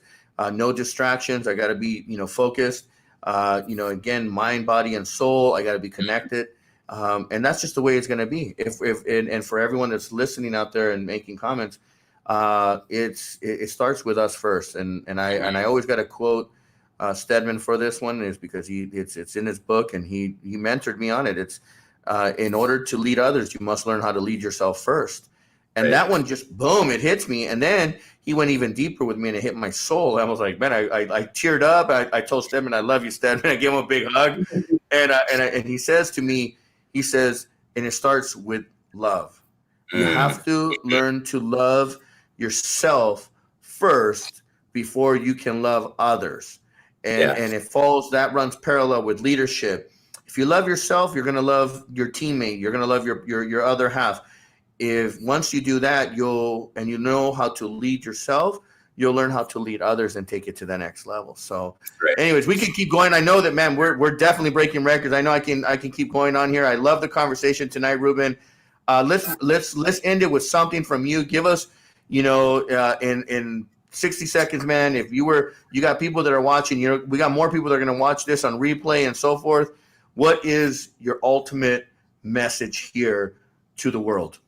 No distractions. I got to be, focused. Again, mind, body, and soul. I got to be connected. And that's just the way it's going to be. And for everyone that's listening out there and making comments, it starts with us first. And I always got to quote Stedman for this one, is because it's in his book, and he mentored me on it. It's in order to lead others, you must learn how to lead yourself first. And that one just, boom, it hits me. And then he went even deeper with me, and it hit my soul. I was like, man, I teared up. I told Stedman, I love you, Stedman. I gave him a big hug. And he says to me, he says, and it starts with love. You have to learn to love yourself first before you can love others. And it falls, that runs parallel with leadership. If you love yourself, you're going to love your teammate. You're going to love your other half. If once you do that, you know how to lead yourself, you'll learn how to lead others and take it to the next level. So anyways, we can keep going. I know that, man, we're definitely breaking records. I know I can keep going on here. I love the conversation tonight, Ruben. Let's end it with something from you. Give us, in 60 seconds, man, if you got people that are watching, we got more people that are going to watch this on replay and so forth. What is your ultimate message here to the world?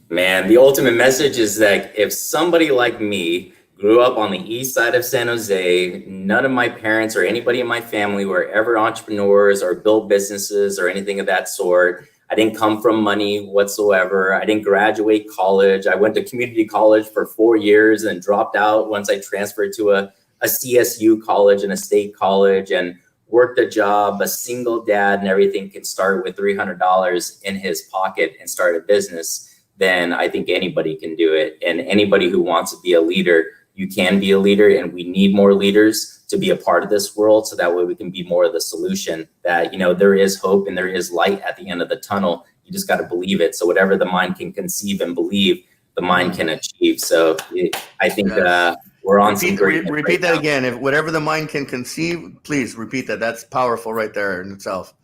Man, the ultimate message is that if somebody like me grew up on the east side of San Jose, none of my parents or anybody in my family were ever entrepreneurs or built businesses or anything of that sort. I didn't come from money whatsoever. I didn't graduate college. I went to community college for 4 years and dropped out once I transferred to a CSU college and a state college, and worked a job. A single dad and everything can start with $300 in his pocket and start a business. Then I think anybody can do it. And anybody who wants to be a leader, you can be a leader, and we need more leaders to be a part of this world, so that way we can be more of the solution, that, there is hope and there is light at the end of the tunnel. You just got to believe it. So whatever the mind can conceive and believe, the mind can achieve. So I think we're on some great. Repeat that again. If whatever the mind can conceive, please repeat that. That's powerful right there in itself.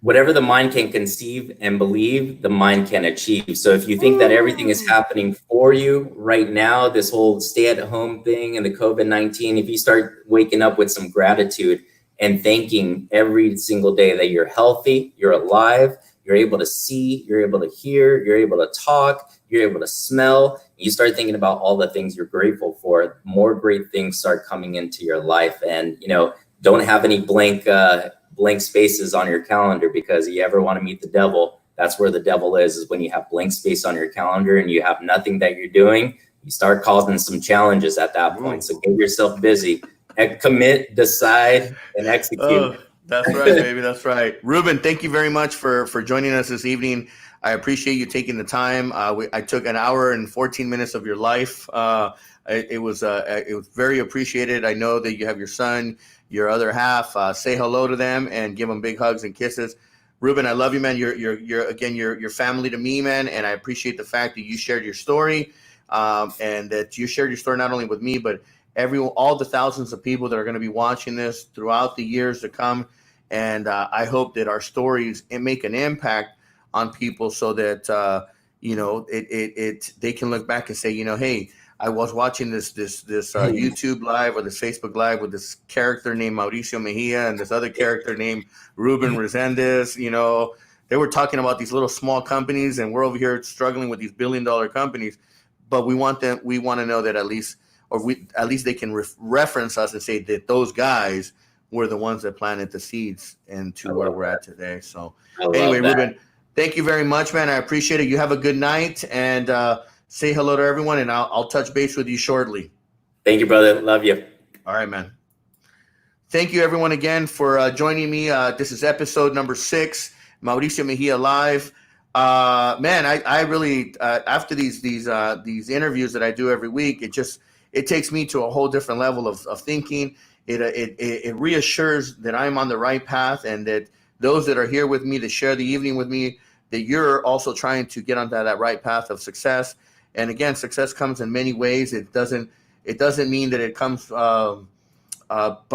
Whatever the mind can conceive and believe, the mind can achieve. So if you think that everything is happening for you right now, this whole stay-at-home thing and the COVID-19, if you start waking up with some gratitude and thanking every single day that you're healthy, you're alive, you're able to see, you're able to hear, you're able to talk, you're able to smell, you start thinking about all the things you're grateful for, more great things start coming into your life. And, don't have any blank spaces on your calendar, because you ever want to meet the devil, that's where the devil is when you have blank space on your calendar and you have nothing that you're doing. You start causing some challenges at that point. So get yourself busy, commit, decide, and execute. That's right, baby. That's right. Ruben, thank you very much for joining us this evening. I appreciate you taking the time. I took an hour and 14 minutes of your life. It was very appreciated. I know that you have your son, your other half. Say hello to them and give them big hugs and kisses. Ruben, I love you, man. You're family to me, man, and I appreciate the fact that you shared your story, and that you shared your story not only with me, but all the thousands of people that are going to be watching this throughout the years to come. And I hope that our stories make an impact on people, so that they can look back and say, hey, I was watching this YouTube live or this Facebook live with this character named Mauricio Mejia and this other character named Ruben Resendez. They were talking about these little small companies, and we're over here struggling with these billion-dollar companies. But we want to know that at least they can reference us and say that those guys were the ones that planted the seeds into where we're at today. So anyway, Ruben, thank you very much, man. I appreciate it. You have a good night, and say hello to everyone, and I'll touch base with you shortly. Thank you, brother. Love you. All right, man. Thank you, everyone, again for joining me. This is episode number 6, Mauricio Mejia Live. Man, I really after these interviews that I do every week, it takes me to a whole different level of thinking. It reassures that I'm on the right path, and that those that are here with me to share the evening with me, that you're also trying to get onto that right path of success. And again, success comes in many ways. It doesn't mean that it comes by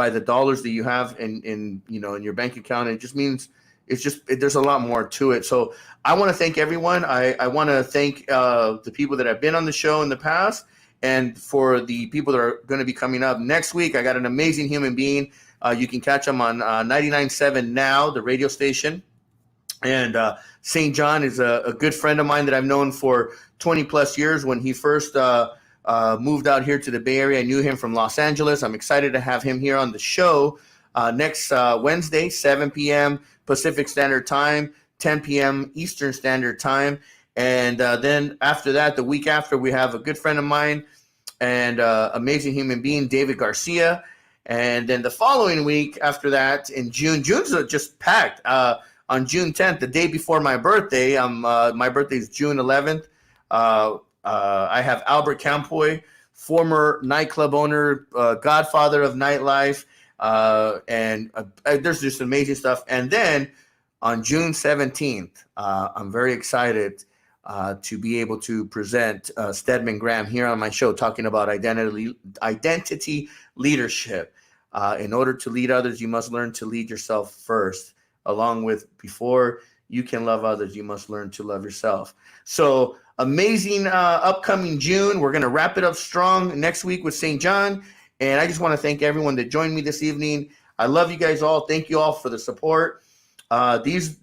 the dollars that you have in your bank account. It just means there's a lot more to it. So I want to thank everyone. I want to thank the people that have been on the show in the past, and for the people that are going to be coming up next week. I got an amazing human being. You can catch him on 99.7 Now, the radio station. And St. John is a good friend of mine that I've known for 20 plus years. When he first moved out here to the Bay Area, I knew him from Los Angeles. I'm excited to have him here on the show next Wednesday, 7 p.m. Pacific Standard Time, 10 p.m. Eastern Standard Time. And then after that, the week after, we have a good friend of mine and amazing human being, David Garcia. And then the following week after that, in June's just packed. On June 10th, the day before my birthday, my birthday is June 11th. I have Albert Campoy, former nightclub owner, godfather of nightlife, and there's just amazing stuff. And then on June 17th, I'm very excited to be able to present Stedman Graham here on my show, talking about identity leadership. In order to lead others, you must learn to lead yourself first. Along with, before you can love others, you must learn to love yourself. So amazing upcoming June. We're going to wrap it up strong next week with St. John. And I just want to thank everyone that joined me this evening. I love you guys all. Thank you all for the support. This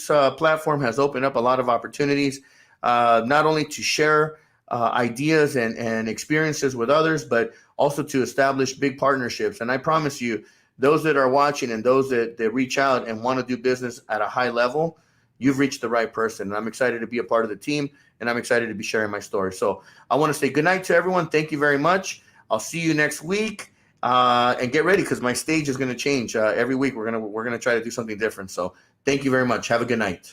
platform has opened up a lot of opportunities, not only to share ideas and experiences with others, but also to establish big partnerships. And I promise you, those that are watching and those that reach out and want to do business at a high level, you've reached the right person. And I'm excited to be a part of the team, and I'm excited to be sharing my story. So I want to say good night to everyone. Thank you very much. I'll see you next week, and get ready, because my stage is going to change every week. We're gonna try to do something different. So thank you very much. Have a good night.